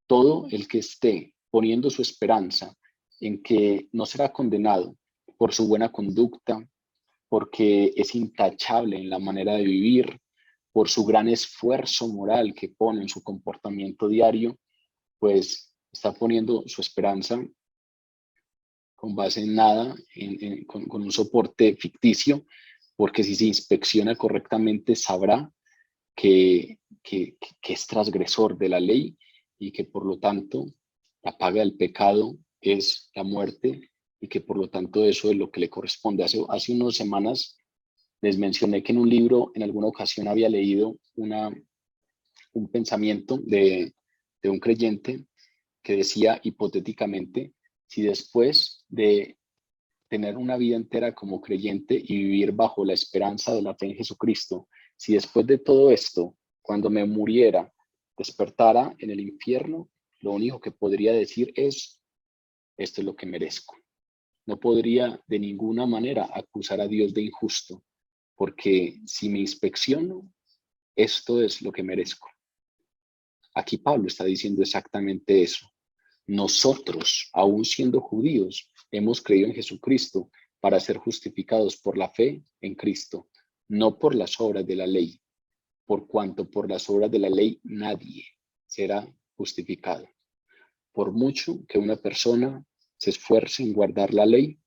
Todo el que esté poniendo su esperanza en que no será condenado por su buena conducta, porque es intachable en la manera de vivir, por su gran esfuerzo moral que pone en su comportamiento diario, pues está poniendo su esperanza con base en nada, con un soporte ficticio, porque si se inspecciona correctamente sabrá que es transgresor de la ley y que por lo tanto la paga del pecado es la muerte y que por lo tanto eso es lo que le corresponde. Hace unas semanas Les mencioné que en un libro en alguna ocasión había leído un pensamiento de un creyente que decía hipotéticamente, si después de tener una vida entera como creyente y vivir bajo la esperanza de la fe en Jesucristo, si después de todo esto, cuando me muriera, despertara en el infierno, lo único que podría decir es, esto es lo que merezco. No podría de ninguna manera acusar a Dios de injusto, porque si me inspecciono, esto es lo que merezco. Aquí Pablo está diciendo exactamente eso. Nosotros, aún siendo judíos, hemos creído en Jesucristo para ser justificados por la fe en Cristo, no por las obras de la ley, por cuanto por las obras de la ley nadie será justificado. Por mucho que una persona se esfuerce en guardar la ley,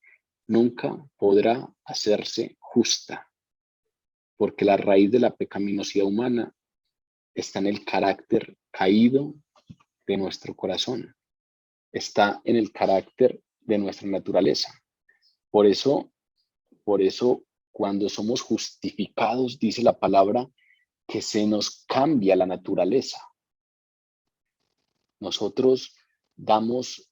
nunca podrá hacerse justa, porque la raíz de la pecaminosidad humana está en el carácter caído de nuestro corazón, está en el carácter de nuestra naturaleza. Por eso, cuando somos justificados, dice la palabra, que se nos cambia la naturaleza. Nosotros damos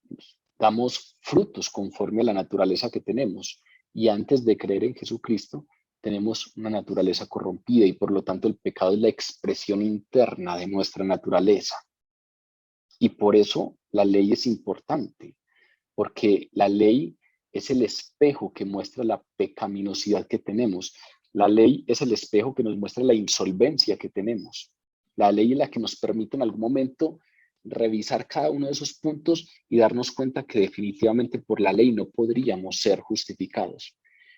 frutos conforme a la naturaleza que tenemos. Y antes de creer en Jesucristo, tenemos una naturaleza corrompida y por lo tanto el pecado es la expresión interna de nuestra naturaleza. Y por eso la ley es importante, porque la ley es el espejo que muestra la pecaminosidad que tenemos. La ley es el espejo que nos muestra la insolvencia que tenemos. La ley es la que nos permite en algún momento revisar cada uno de esos puntos y darnos cuenta que definitivamente por la ley no podríamos ser justificados.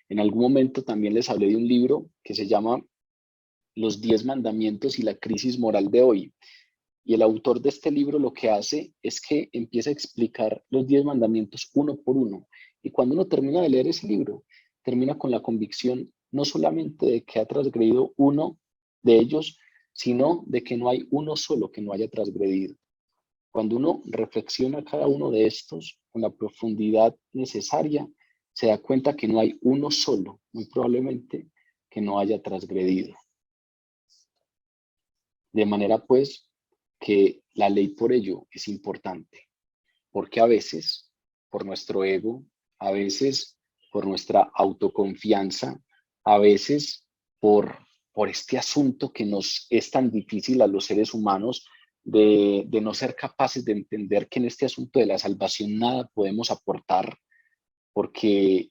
En algún momento también les hablé de un libro que se llama Los 10 mandamientos y la crisis moral de hoy. Y el autor de este libro lo que hace es que empieza a explicar los 10 mandamientos uno por uno. Y cuando uno termina de leer ese libro, termina con la convicción no solamente de que ha transgredido uno de ellos, sino de que no hay uno solo que no haya transgredido. Cuando uno reflexiona cada uno de estos con la profundidad necesaria, se da cuenta que no hay uno solo, muy probablemente, que no haya transgredido. De manera pues que la ley por ello es importante, porque a veces por nuestro ego, a veces por nuestra autoconfianza, a veces por este asunto que nos es tan difícil a los seres humanos de no ser capaces de entender que en este asunto de la salvación nada podemos aportar, porque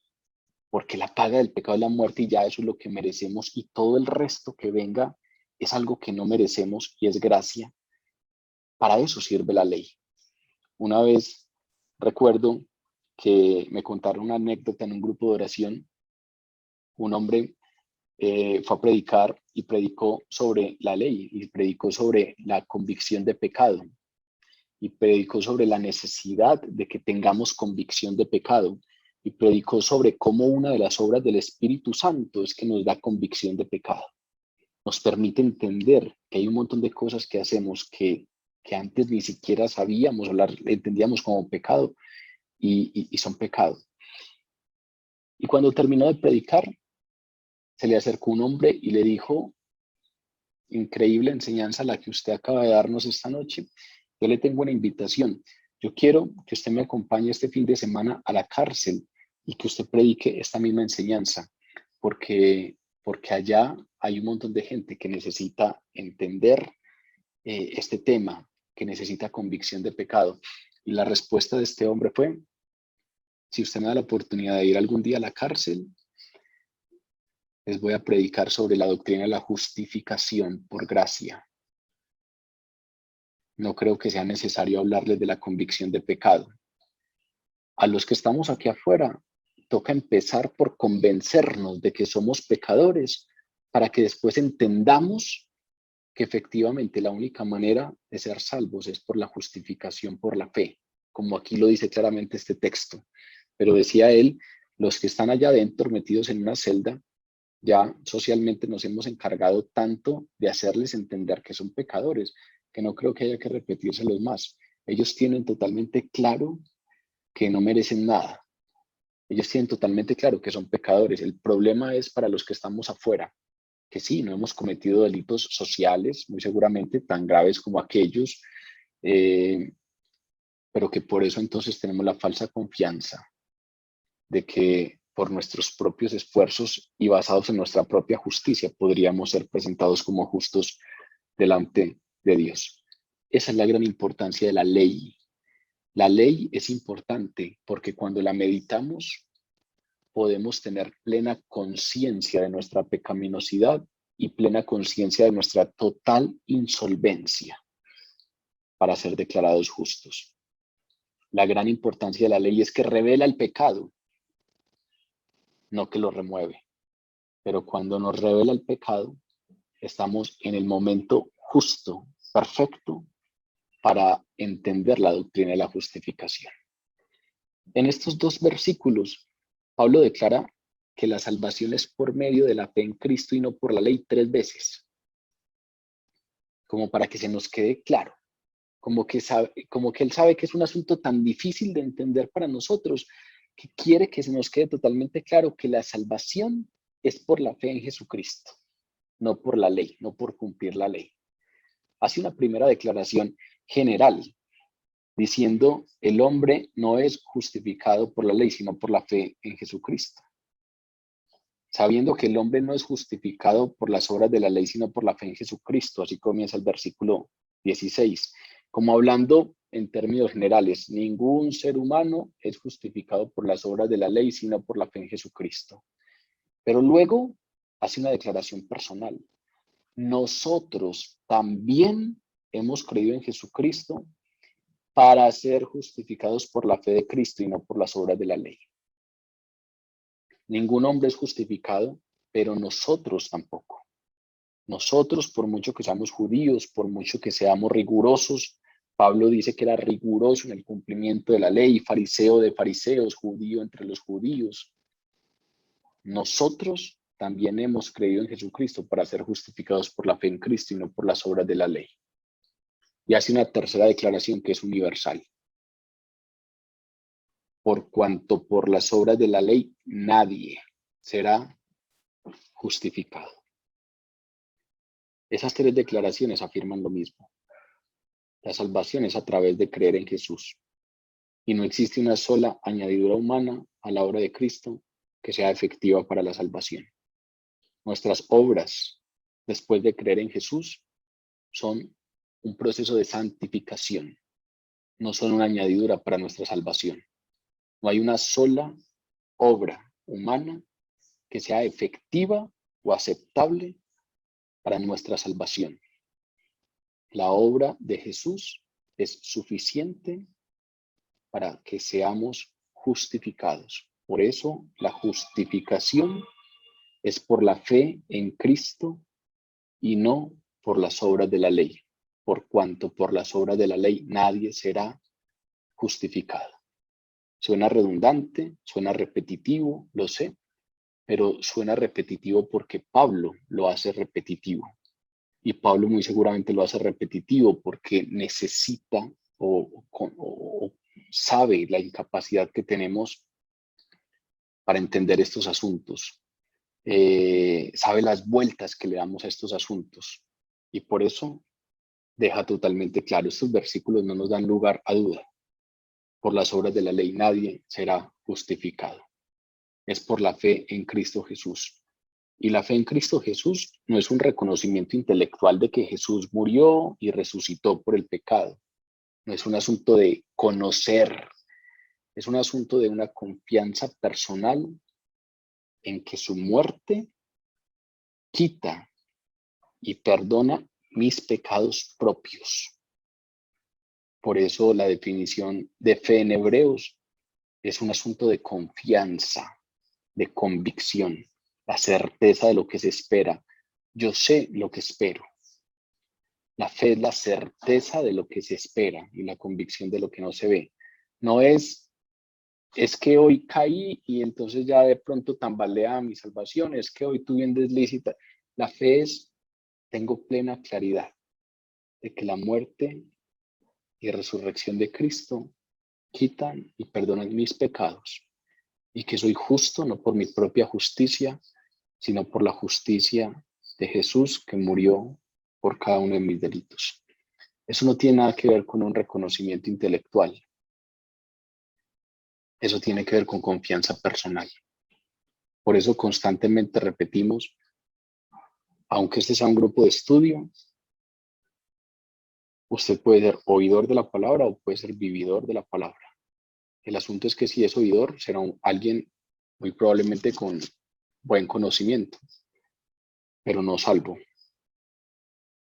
la paga del pecado es la muerte y ya eso es lo que merecemos y todo el resto que venga es algo que no merecemos y es gracia. Para eso sirve la ley. Una vez recuerdo que me contaron una anécdota en un grupo de oración. Un hombre fue a predicar y predicó sobre la ley y predicó sobre la convicción de pecado y predicó sobre la necesidad de que tengamos convicción de pecado y predicó sobre cómo una de las obras del Espíritu Santo es que nos da convicción de pecado. Nos permite entender que hay un montón de cosas que hacemos que antes ni siquiera sabíamos o entendíamos como pecado y son pecado. Y cuando terminó de predicar, se le acercó un hombre y le dijo, increíble enseñanza la que usted acaba de darnos esta noche. Yo le tengo una invitación. Yo quiero que usted me acompañe este fin de semana a la cárcel y que usted predique esta misma enseñanza, porque allá hay un montón de gente que necesita entender este tema, que necesita convicción de pecado. Y la respuesta de este hombre fue, si usted me da la oportunidad de ir algún día a la cárcel, les voy a predicar sobre la doctrina de la justificación por gracia. No creo que sea necesario hablarles de la convicción de pecado. A los que estamos aquí afuera, toca empezar por convencernos de que somos pecadores para que después entendamos que efectivamente la única manera de ser salvos es por la justificación por la fe, como aquí lo dice claramente este texto. Pero decía él, los que están allá adentro metidos en una celda, ya socialmente nos hemos encargado tanto de hacerles entender que son pecadores, que no creo que haya que repetírselos más. Ellos tienen totalmente claro que no merecen nada, Ellos tienen totalmente claro que son pecadores. El problema es para los que estamos afuera, que sí, no hemos cometido delitos sociales, muy seguramente, tan graves como aquellos, eh, pero que por eso entonces tenemos la falsa confianza de que por nuestros propios esfuerzos y basados en nuestra propia justicia podríamos ser presentados como justos delante de Dios. Esa es la gran importancia de la ley. La ley es importante porque cuando la meditamos podemos tener plena conciencia de nuestra pecaminosidad y plena conciencia de nuestra total insolvencia para ser declarados justos. La gran importancia de la ley es que revela el pecado, no que lo remueve. Pero cuando nos revela el pecado, estamos en el momento justo, perfecto, para entender la doctrina de la justificación. En estos dos versículos, Pablo declara que la salvación es por medio de la fe en Cristo y no por la ley 3 veces, como para que se nos quede claro, como que él sabe que es un asunto tan difícil de entender para nosotros, que quiere que se nos quede totalmente claro que la salvación es por la fe en Jesucristo, no por la ley, no por cumplir la ley. Hace una primera declaración general, diciendo, el hombre no es justificado por la ley, sino por la fe en Jesucristo. Sabiendo que el hombre no es justificado por las obras de la ley, sino por la fe en Jesucristo. Así comienza el versículo 16. Como hablando en términos generales, ningún ser humano es justificado por las obras de la ley, sino por la fe en Jesucristo. Pero luego hace una declaración personal. Nosotros también hemos creído en Jesucristo para ser justificados por la fe de Cristo y no por las obras de la ley. Ningún hombre es justificado, pero nosotros tampoco. Nosotros, por mucho que seamos judíos, por mucho que seamos rigurosos, Pablo dice que era riguroso en el cumplimiento de la ley, fariseo de fariseos, judío entre los judíos. Nosotros también hemos creído en Jesucristo para ser justificados por la fe en Cristo y no por las obras de la ley. Y hace una tercera declaración que es universal. Por cuanto por las obras de la ley nadie será justificado. Esas tres declaraciones afirman lo mismo. La salvación es a través de creer en Jesús. Y no existe una sola añadidura humana a la obra de Cristo que sea efectiva para la salvación. Nuestras obras, después de creer en Jesús, son un proceso de santificación. No son una añadidura para nuestra salvación. No hay una sola obra humana que sea efectiva o aceptable para nuestra salvación. La obra de Jesús es suficiente para que seamos justificados. Por eso la justificación es por la fe en Cristo y no por las obras de la ley, por cuanto por las obras de la ley nadie será justificado. Suena redundante, suena repetitivo, lo sé, pero suena repetitivo porque Pablo lo hace repetitivo. Y Pablo muy seguramente lo hace repetitivo porque necesita o sabe la incapacidad que tenemos para entender estos asuntos. Sabe las vueltas que le damos a estos asuntos. Y por eso deja totalmente claro, estos versículos no nos dan lugar a duda. Por las obras de la ley nadie será justificado. Es por la fe en Cristo Jesús. Y la fe en Cristo Jesús no es un reconocimiento intelectual de que Jesús murió y resucitó por el pecado. No es un asunto de conocer, es un asunto de una confianza personal en que su muerte quita y perdona mis pecados propios. Por eso la definición de fe en Hebreos es un asunto de confianza, de convicción, la certeza de lo que se espera. Yo sé lo que espero. La fe es la certeza de lo que se espera y la convicción de lo que no se ve. No es que hoy caí y entonces ya de pronto tambalea mi salvación, es que hoy tuve un desliz. La fe es, tengo plena claridad de que la muerte y resurrección de Cristo quitan y perdonan mis pecados. y que soy justo no por mi propia justicia, sino por la justicia de Jesús que murió por cada uno de mis delitos. Eso no tiene nada que ver con un reconocimiento intelectual. Eso tiene que ver con confianza personal. Por eso constantemente repetimos, aunque este sea un grupo de estudio, usted puede ser oidor de la palabra o puede ser vividor de la palabra. El asunto es que si es oidor, será alguien muy probablemente con buen conocimiento, pero no salvo.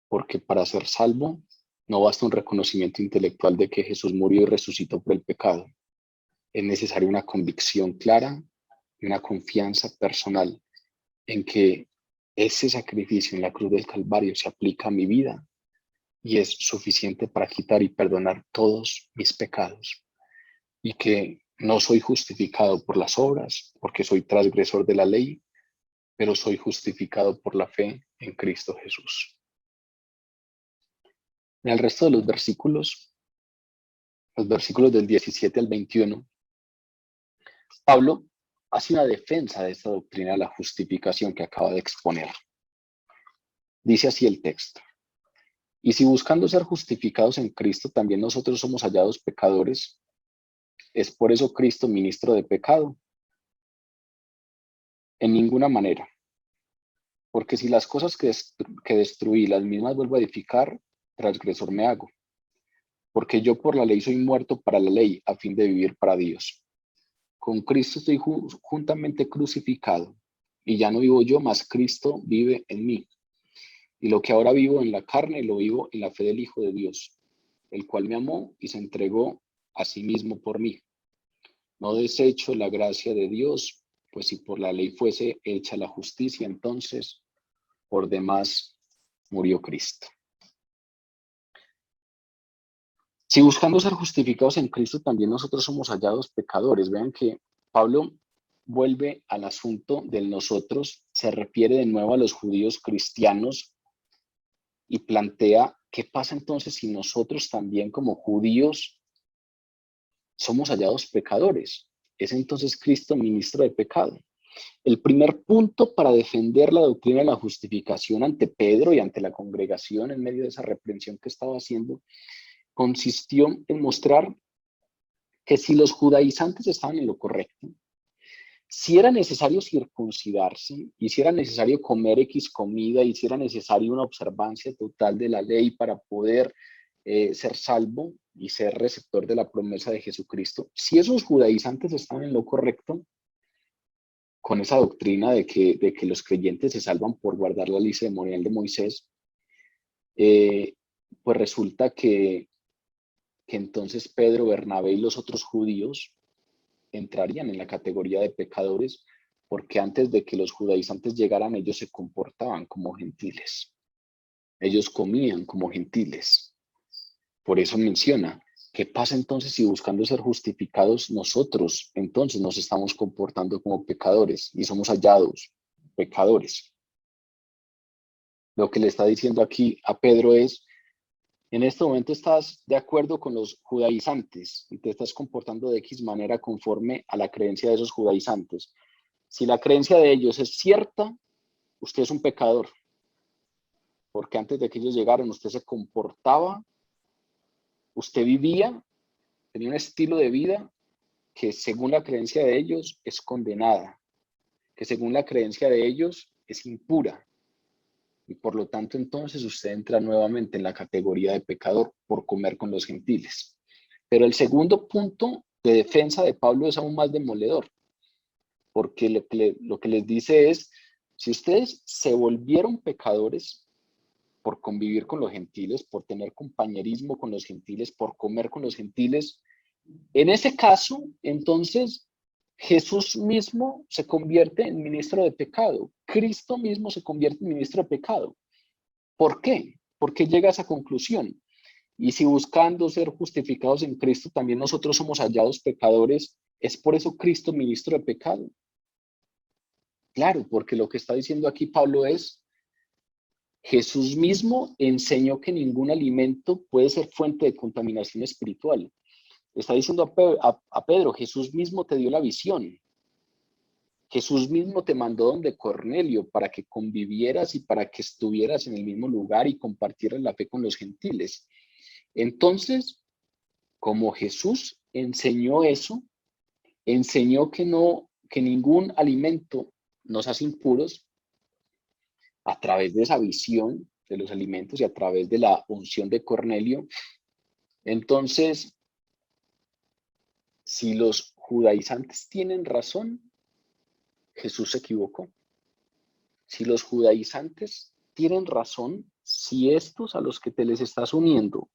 Porque para ser salvo no basta un reconocimiento intelectual de que Jesús murió y resucitó por el pecado. Es necesaria una convicción clara y una confianza personal en que ese sacrificio en la cruz del Calvario se aplica a mi vida y es suficiente para quitar y perdonar todos mis pecados. Y que no soy justificado por las obras, porque soy transgresor de la ley, pero soy justificado por la fe en Cristo Jesús. En el resto de los versículos del 17 al 21, Pablo hace una defensa de esta doctrina de la justificación que acaba de exponer. Dice así el texto: y si buscando ser justificados en Cristo también nosotros somos hallados pecadores, ¿es por eso Cristo ministro de pecado? En ninguna manera. Porque si las cosas que destruí las mismas vuelvo a edificar, transgresor me hago. Porque yo por la ley soy muerto para la ley, a fin de vivir para Dios. Con Cristo estoy juntamente crucificado, y ya no vivo yo, mas Cristo vive en mí. Y lo que ahora vivo en la carne, lo vivo en la fe del Hijo de Dios, el cual me amó y se entregó a sí mismo por mí. No desecho la gracia de Dios, pues si por la ley fuese hecha la justicia, entonces por demás murió Cristo. Si buscando ser justificados en Cristo, también nosotros somos hallados pecadores. Vean que Pablo vuelve al asunto del nosotros, se refiere de nuevo a los judíos cristianos y plantea qué pasa entonces si nosotros también como judíos somos hallados pecadores. ¿Es entonces Cristo ministro de pecado? El primer punto para defender la doctrina de la justificación ante Pedro y ante la congregación en medio de esa reprensión que estaba haciendo consistió en mostrar que si los judaizantes estaban en lo correcto, si era necesario circuncidarse, y si era necesario comer X comida, y si era necesario una observancia total de la ley para poder ser salvo y ser receptor de la promesa de Jesucristo, si esos judaizantes estaban en lo correcto, con esa doctrina de que los creyentes se salvan por guardar la ley ceremonial de Moisés, pues resulta que entonces Pedro, Bernabé y los otros judíos entrarían en la categoría de pecadores, porque antes de que los judaizantes llegaran, ellos se comportaban como gentiles. Ellos comían como gentiles. Por eso menciona, ¿qué pasa entonces si buscando ser justificados nosotros, entonces nos estamos comportando como pecadores y somos hallados pecadores? Lo que le está diciendo aquí a Pedro es, en este momento estás de acuerdo con los judaizantes y te estás comportando de X manera conforme a la creencia de esos judaizantes. Si la creencia de ellos es cierta, usted es un pecador, porque antes de que ellos llegaran, usted se comportaba, usted vivía, tenía un estilo de vida que según la creencia de ellos es condenada, que según la creencia de ellos es impura. Y por lo tanto, entonces usted entra nuevamente en la categoría de pecador por comer con los gentiles. Pero el segundo punto de defensa de Pablo es aún más demoledor, porque lo que les dice es, si ustedes se volvieron pecadores por convivir con los gentiles, por tener compañerismo con los gentiles, por comer con los gentiles, en ese caso, entonces, Jesús mismo se convierte en ministro de pecado. Cristo mismo se convierte en ministro de pecado. ¿Por qué? ¿Por qué llega a esa conclusión? Y si buscando ser justificados en Cristo también nosotros somos hallados pecadores, ¿es por eso Cristo ministro de pecado? Claro, porque lo que está diciendo aquí Pablo es, Jesús mismo enseñó que ningún alimento puede ser fuente de contaminación espiritual. Está diciendo a Pedro, Jesús mismo te dio la visión. Jesús mismo te mandó donde Cornelio para que convivieras y para que estuvieras en el mismo lugar y compartieras la fe con los gentiles. Entonces, como Jesús enseñó eso, enseñó que ningún alimento nos hace impuros a través de esa visión de los alimentos y a través de la unción de Cornelio. Entonces, si los judaizantes tienen razón, Jesús se equivocó. Si los judaizantes tienen razón, si estos a los que te les estás uniendo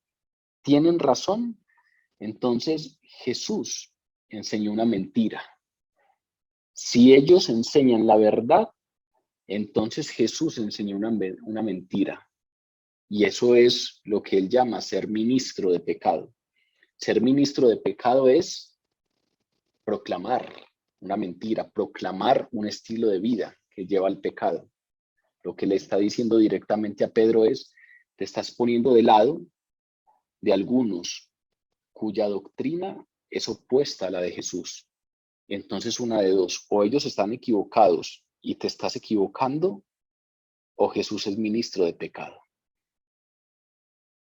tienen razón, entonces Jesús enseñó una mentira. Si ellos enseñan la verdad, entonces Jesús enseñó una mentira. Y eso es lo que él llama ser ministro de pecado. Ser ministro de pecado es proclamar una mentira, proclamar un estilo de vida que lleva al pecado. Lo que le está diciendo directamente a Pedro es, te estás poniendo de lado de algunos cuya doctrina es opuesta a la de Jesús. Entonces una de dos, o ellos están equivocados y te estás equivocando, o Jesús es ministro de pecado.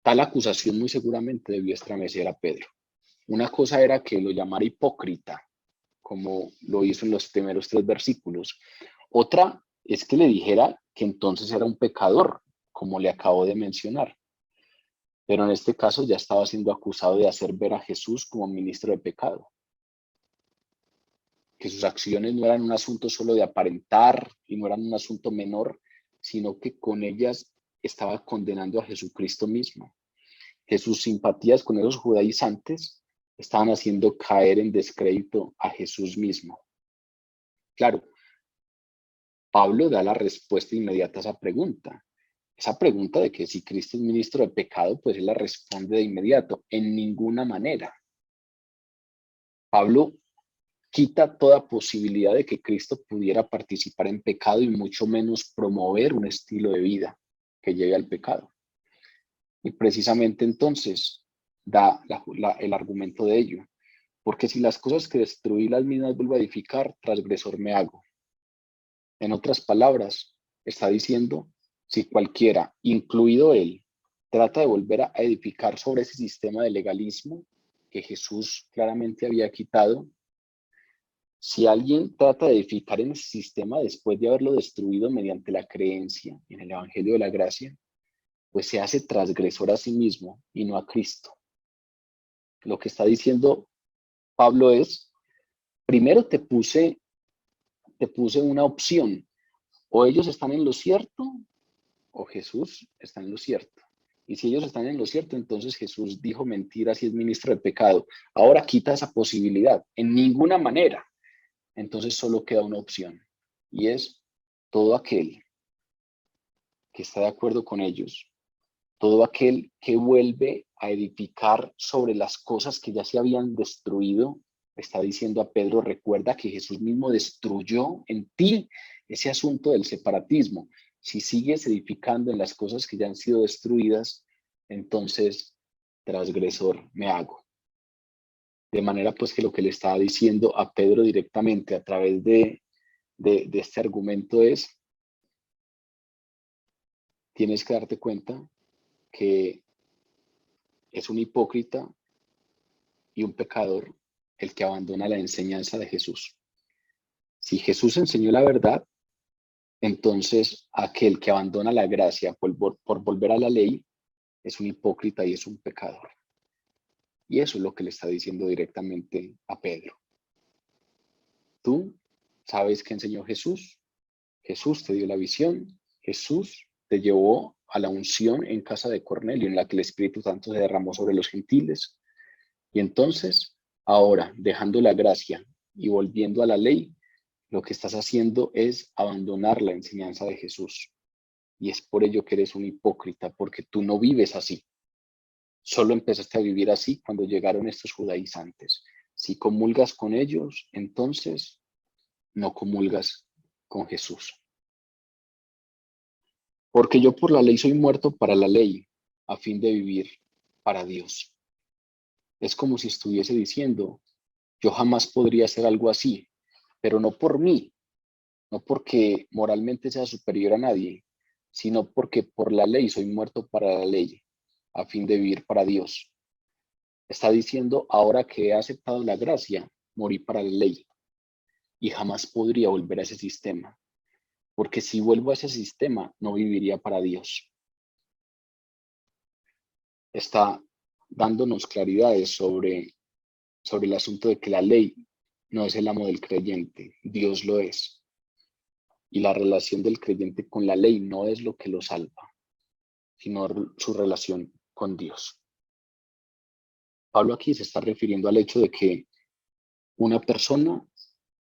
Tal acusación muy seguramente debió estremecer a Pedro. Una cosa era que lo llamara hipócrita, como lo hizo en los primeros 3 versículos. Otra es que le dijera que entonces era un pecador, como le acabo de mencionar. Pero en este caso ya estaba siendo acusado de hacer ver a Jesús como ministro de pecado. Que sus acciones no eran un asunto solo de aparentar y no eran un asunto menor, sino que con ellas estaba condenando a Jesucristo mismo. Que sus simpatías con esos judaizantes estaban haciendo caer en descrédito a Jesús mismo. Claro, Pablo da la respuesta inmediata a esa pregunta. Esa pregunta de que si Cristo es ministro de pecado, pues él la responde de inmediato, en ninguna manera. Pablo quita toda posibilidad de que Cristo pudiera participar en pecado y mucho menos promover un estilo de vida que lleve al pecado. Y precisamente entonces da el argumento de ello. Porque si las cosas que destruí las mismas vuelvo a edificar, transgresor me hago. En otras palabras, está diciendo, si cualquiera, incluido él, trata de volver a edificar sobre ese sistema de legalismo que Jesús claramente había quitado, si alguien trata de edificar en ese sistema después de haberlo destruido mediante la creencia en el Evangelio de la Gracia, pues se hace transgresor a sí mismo y no a Cristo. Lo que está diciendo Pablo es, primero te puse una opción, o ellos están en lo cierto, o Jesús está en lo cierto. Y si ellos están en lo cierto, entonces Jesús dijo mentiras y es ministro de pecado. Ahora quita esa posibilidad, en ninguna manera. Entonces solo queda una opción, y es todo aquel que está de acuerdo con ellos, todo aquel que vuelve a edificar sobre las cosas que ya se habían destruido, está diciendo a Pedro, recuerda que Jesús mismo destruyó en ti ese asunto del separatismo. Si sigues edificando en las cosas que ya han sido destruidas, entonces transgresor me hago. De manera pues que lo que le estaba diciendo a Pedro directamente a través de este argumento es, tienes que darte cuenta que es un hipócrita y un pecador el que abandona la enseñanza de Jesús. Si Jesús enseñó la verdad, entonces aquel que abandona la gracia por volver a la ley es un hipócrita y es un pecador. Y eso es lo que le está diciendo directamente a Pedro. Tú sabes qué enseñó Jesús. Jesús te dio la visión. Jesús te llevó a la unción en casa de Cornelio, en la que el Espíritu Santo se derramó sobre los gentiles. Y entonces, ahora, dejando la gracia y volviendo a la ley, lo que estás haciendo es abandonar la enseñanza de Jesús. Y es por ello que eres un hipócrita, porque tú no vives así. Solo empezaste a vivir así cuando llegaron estos judaizantes. Si comulgas con ellos, entonces no comulgas con Jesús. Porque yo por la ley soy muerto para la ley, a fin de vivir para Dios. Es como si estuviese diciendo, yo jamás podría hacer algo así, pero no por mí, no porque moralmente sea superior a nadie, sino porque por la ley soy muerto para la ley, a fin de vivir para Dios. Está diciendo, ahora que he aceptado la gracia, morí para la ley y jamás podría volver a ese sistema, porque si vuelvo a ese sistema, no viviría para Dios. Está dándonos claridades sobre el asunto de que la ley no es el amo del creyente, Dios lo es. Y la relación del creyente con la ley no es lo que lo salva, sino su relación con Dios. Pablo aquí se está refiriendo al hecho de que una persona,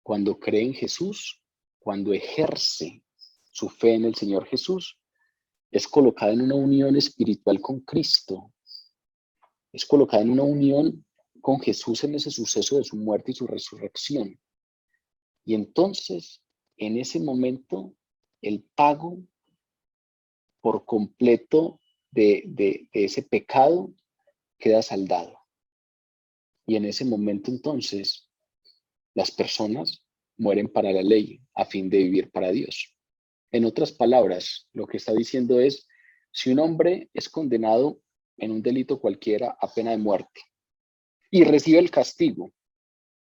cuando cree en Jesús, cuando ejerce su fe en el Señor Jesús, es colocada en una unión espiritual con Cristo, es colocada en una unión con Jesús en ese suceso de su muerte y su resurrección. Y entonces, en ese momento, el pago por completo de ese pecado queda saldado. Y en ese momento, entonces, las personas mueren para la ley a fin de vivir para Dios. En otras palabras, lo que está diciendo es, si un hombre es condenado en un delito cualquiera a pena de muerte y recibe el castigo,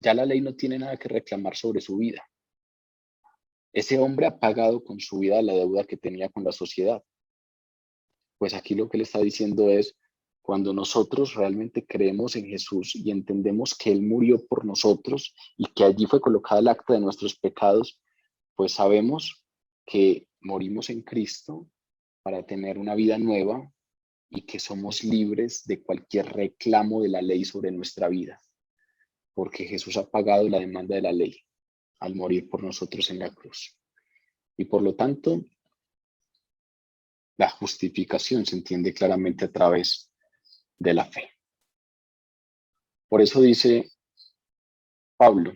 ya la ley no tiene nada que reclamar sobre su vida. Ese hombre ha pagado con su vida la deuda que tenía con la sociedad. Pues aquí lo que le está diciendo es, cuando nosotros realmente creemos en Jesús y entendemos que Él murió por nosotros y que allí fue colocada el acta de nuestros pecados, pues sabemos que morimos en Cristo para tener una vida nueva y que somos libres de cualquier reclamo de la ley sobre nuestra vida, porque Jesús ha pagado la demanda de la ley al morir por nosotros en la cruz. Y por lo tanto, la justificación se entiende claramente a través de la fe. Por eso dice Pablo,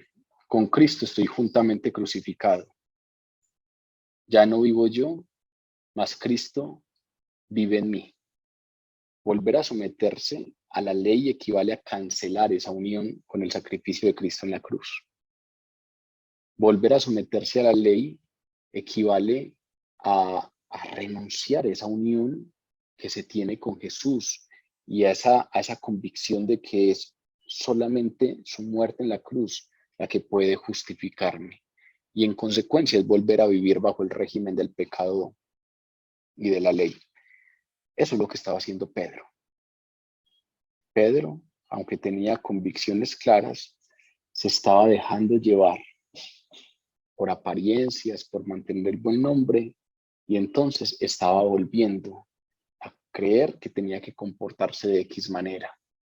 con Cristo estoy juntamente crucificado. Ya no vivo yo, mas Cristo vive en mí. Volver a someterse a la ley equivale a cancelar esa unión con el sacrificio de Cristo en la cruz. Volver a someterse a la ley equivale a renunciar a esa unión que se tiene con Jesús y a esa convicción de que es solamente su muerte en la cruz la que puede justificarme. Y en consecuencia es volver a vivir bajo el régimen del pecado y de la ley. Eso es lo que estaba haciendo Pedro. Pedro, aunque tenía convicciones claras, se estaba dejando llevar por apariencias, por mantener el buen nombre, y entonces estaba volviendo a creer que tenía que comportarse de X manera.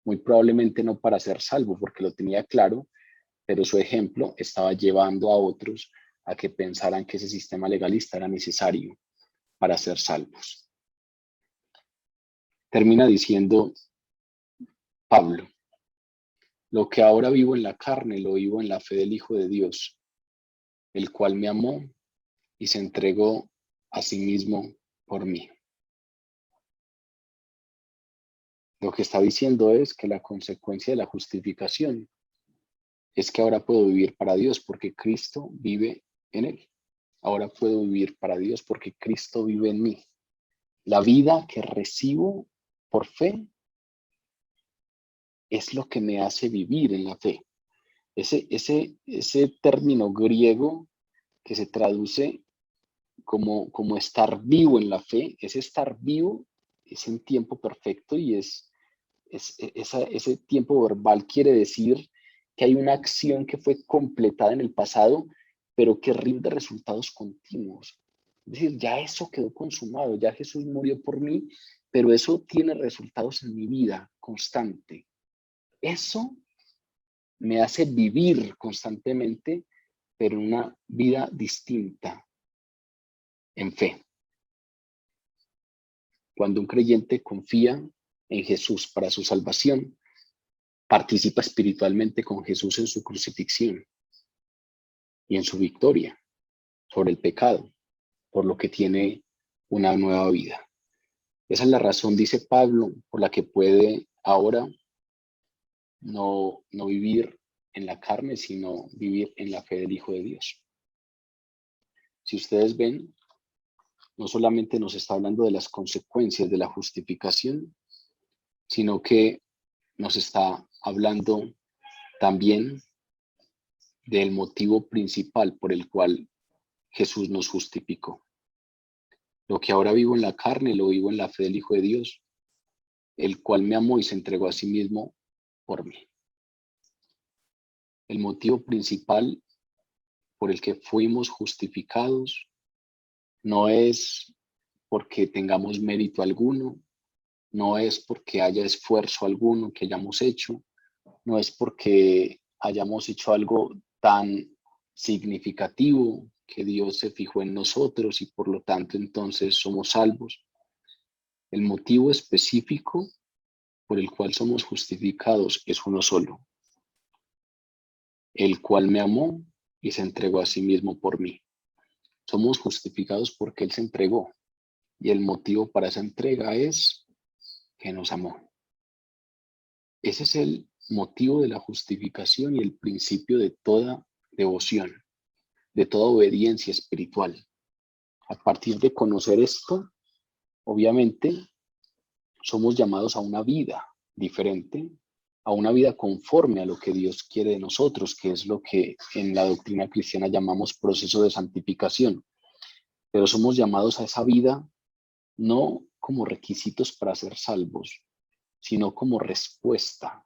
Muy probablemente no para ser salvo, porque lo tenía claro, pero su ejemplo estaba llevando a otros a que pensaran que ese sistema legalista era necesario para ser salvos. Termina diciendo Pablo, lo que ahora vivo en la carne, lo vivo en la fe del Hijo de Dios, el cual me amó y se entregó a sí mismo por mí. Lo que está diciendo es que la consecuencia de la justificación es que ahora puedo vivir para Dios porque Cristo vive en él. Ahora puedo vivir para Dios porque Cristo vive en mí. La vida que recibo por fe es lo que me hace vivir en la fe. Ese término griego que se traduce como estar vivo en la fe, ese estar vivo es en tiempo perfecto y ese tiempo verbal quiere decir que hay una acción que fue completada en el pasado, pero que rinde resultados continuos. Es decir, ya eso quedó consumado, ya Jesús murió por mí, pero eso tiene resultados en mi vida constante. Eso me hace vivir constantemente, pero una vida distinta en fe. Cuando un creyente confía en Jesús para su salvación, participa espiritualmente con Jesús en su crucifixión y en su victoria sobre el pecado, por lo que tiene una nueva vida. Esa es la razón, dice Pablo, por la que puede ahora no vivir en la carne, sino vivir en la fe del Hijo de Dios. si ustedes ven, no solamente nos está hablando de las consecuencias de la justificación, sino que nos está hablando también del motivo principal por el cual Jesús nos justificó. Lo que ahora vivo en la carne, lo vivo en la fe del Hijo de Dios, el cual me amó y se entregó a sí mismo por mí. El motivo principal por el que fuimos justificados no es porque tengamos mérito alguno, no es porque haya esfuerzo alguno que hayamos hecho, no es porque hayamos hecho algo tan significativo que Dios se fijó en nosotros y por lo tanto entonces somos salvos. El motivo específico por el cual somos justificados es uno solo, el cual me amó y se entregó a sí mismo por mí. Somos justificados porque Él se entregó y el motivo para esa entrega es que nos amó. Ese es el motivo de la justificación y el principio de toda devoción, de toda obediencia espiritual. A partir de conocer esto, obviamente, somos llamados a una vida diferente, a una vida conforme a lo que Dios quiere de nosotros, que es lo que en la doctrina cristiana llamamos proceso de santificación. Pero somos llamados a esa vida no como requisitos para ser salvos, sino como respuesta,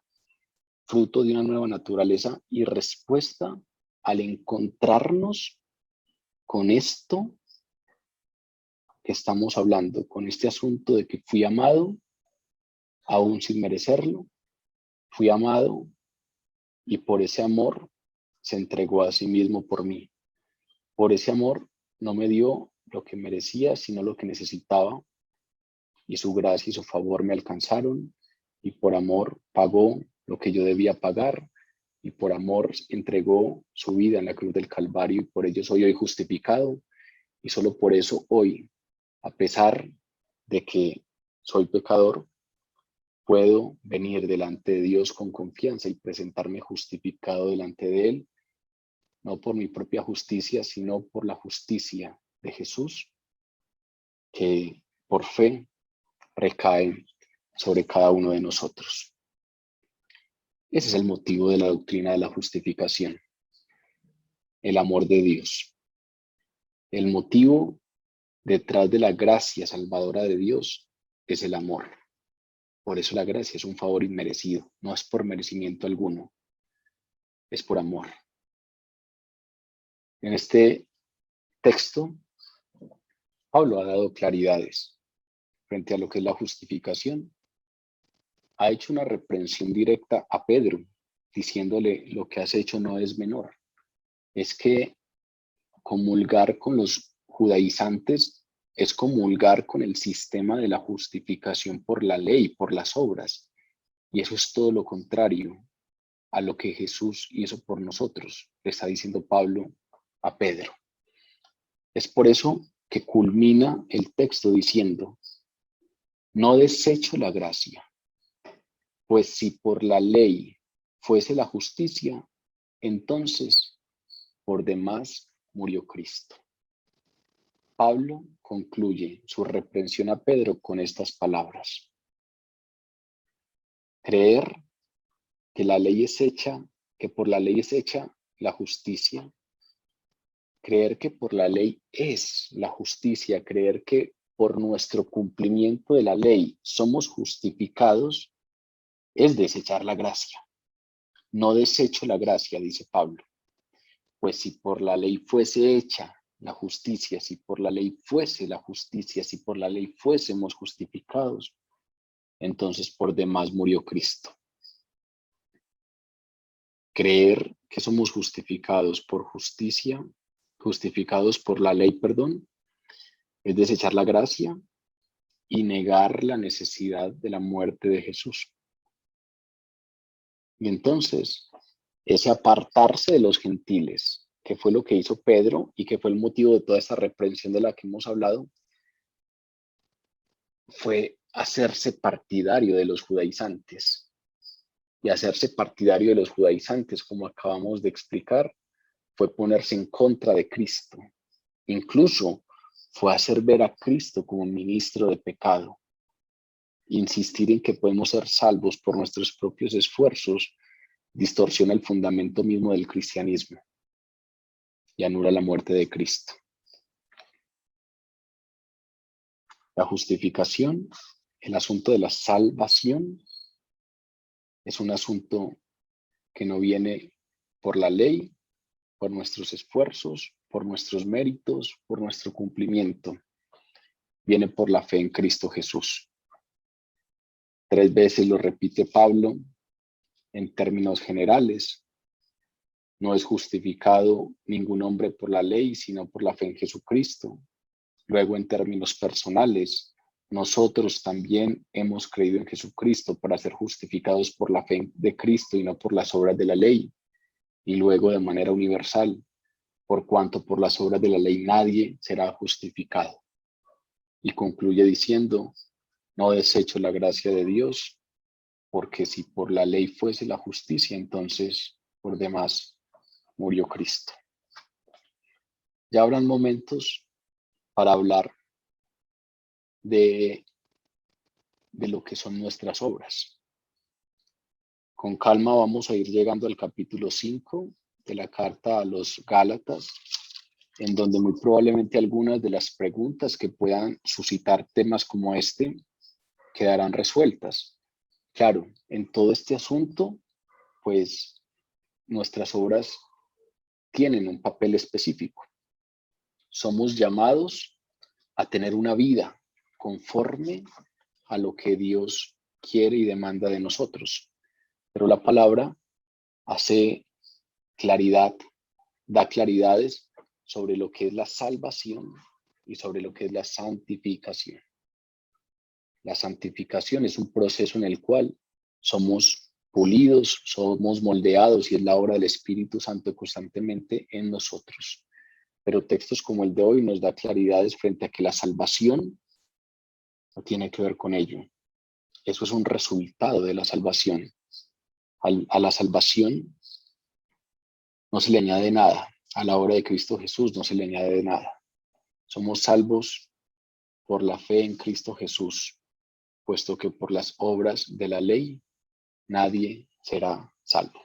fruto de una nueva naturaleza y respuesta al encontrarnos con esto que estamos hablando, con este asunto de que fui amado, aún sin merecerlo, fui amado y por ese amor se entregó a sí mismo por mí. Por ese amor no me dio lo que merecía, sino lo que necesitaba, y su gracia y su favor me alcanzaron, y por amor pagó lo que yo debía pagar, y por amor entregó su vida en la cruz del Calvario, y por ello soy hoy justificado, y solo por eso hoy, a pesar de que soy pecador, puedo venir delante de Dios con confianza y presentarme justificado delante de Él, no por mi propia justicia, sino por la justicia de Jesús, que por fe recae sobre cada uno de nosotros. Ese es el motivo de la doctrina de la justificación, el amor de Dios. El motivo detrás de la gracia salvadora de Dios es el amor. Por eso la gracia es un favor inmerecido, no es por merecimiento alguno, es por amor. En este texto, Pablo ha dado claridades frente a lo que es la justificación. Ha hecho una reprensión directa a Pedro, diciéndole: lo que has hecho no es menor. Es que comulgar con los judaizantes es comulgar con el sistema de la justificación por la ley, por las obras. Y eso es todo lo contrario a lo que Jesús hizo por nosotros, le está diciendo Pablo a Pedro. Es por eso que culmina el texto diciendo: no desecho la gracia, pues si por la ley fuese la justicia, entonces por demás murió Cristo. Pablo concluye su reprensión a Pedro con estas palabras: creer que la ley es hecha, que por la ley es hecha la justicia, creer que por la ley es la justicia, creer que por nuestro cumplimiento de la ley somos justificados, es desechar la gracia. No desecho la gracia, dice Pablo, pues si por la ley fuese hecha la justicia, si por la ley fuese la justicia, si por la ley fuésemos justificados, entonces por demás murió Cristo. Creer que somos justificados por justicia, justificados por la ley, perdón, es desechar la gracia y negar la necesidad de la muerte de Jesús. Y entonces, ese apartarse de los gentiles, que fue lo que hizo Pedro y que fue el motivo de toda esta reprensión de la que hemos hablado, fue hacerse partidario de los judaizantes. Y hacerse partidario de los judaizantes, como acabamos de explicar, fue ponerse en contra de Cristo. Incluso fue hacer ver a Cristo como ministro de pecado. Insistir en que podemos ser salvos por nuestros propios esfuerzos distorsiona el fundamento mismo del cristianismo y anula la muerte de Cristo. La justificación, el asunto de la salvación, es un asunto que no viene por la ley, por nuestros esfuerzos, por nuestros méritos, por nuestro cumplimiento. Viene por la fe en Cristo Jesús. 3 veces lo repite Pablo en términos generales. No es justificado ningún hombre por la ley, sino por la fe en Jesucristo. Luego, en términos personales, nosotros también hemos creído en Jesucristo para ser justificados por la fe de Cristo y no por las obras de la ley. Y luego, de manera universal, por cuanto por las obras de la ley nadie será justificado. Y concluye diciendo, no desecho la gracia de Dios, porque si por la ley fuese la justicia, entonces por demás murió Cristo. Ya habrán momentos para hablar de lo que son nuestras obras. Con calma vamos a ir llegando al capítulo 5 de la carta a los Gálatas, en donde muy probablemente algunas de las preguntas que puedan suscitar temas como este quedarán resueltas. Claro, en todo este asunto, pues nuestras obras tienen un papel específico. Somos llamados a tener una vida conforme a lo que Dios quiere y demanda de nosotros. Pero la palabra hace claridad, da claridades sobre lo que es la salvación y sobre lo que es la santificación. La santificación es un proceso en el cual somos pulidos, somos moldeados y es la obra del Espíritu Santo constantemente en nosotros. Pero textos como el de hoy nos da claridades frente a que la salvación no tiene que ver con ello. Eso es un resultado de la salvación. A la salvación no se le añade nada. A la obra de Cristo Jesús no se le añade nada. Somos salvos por la fe en Cristo Jesús, puesto que por las obras de la ley nadie será salvo.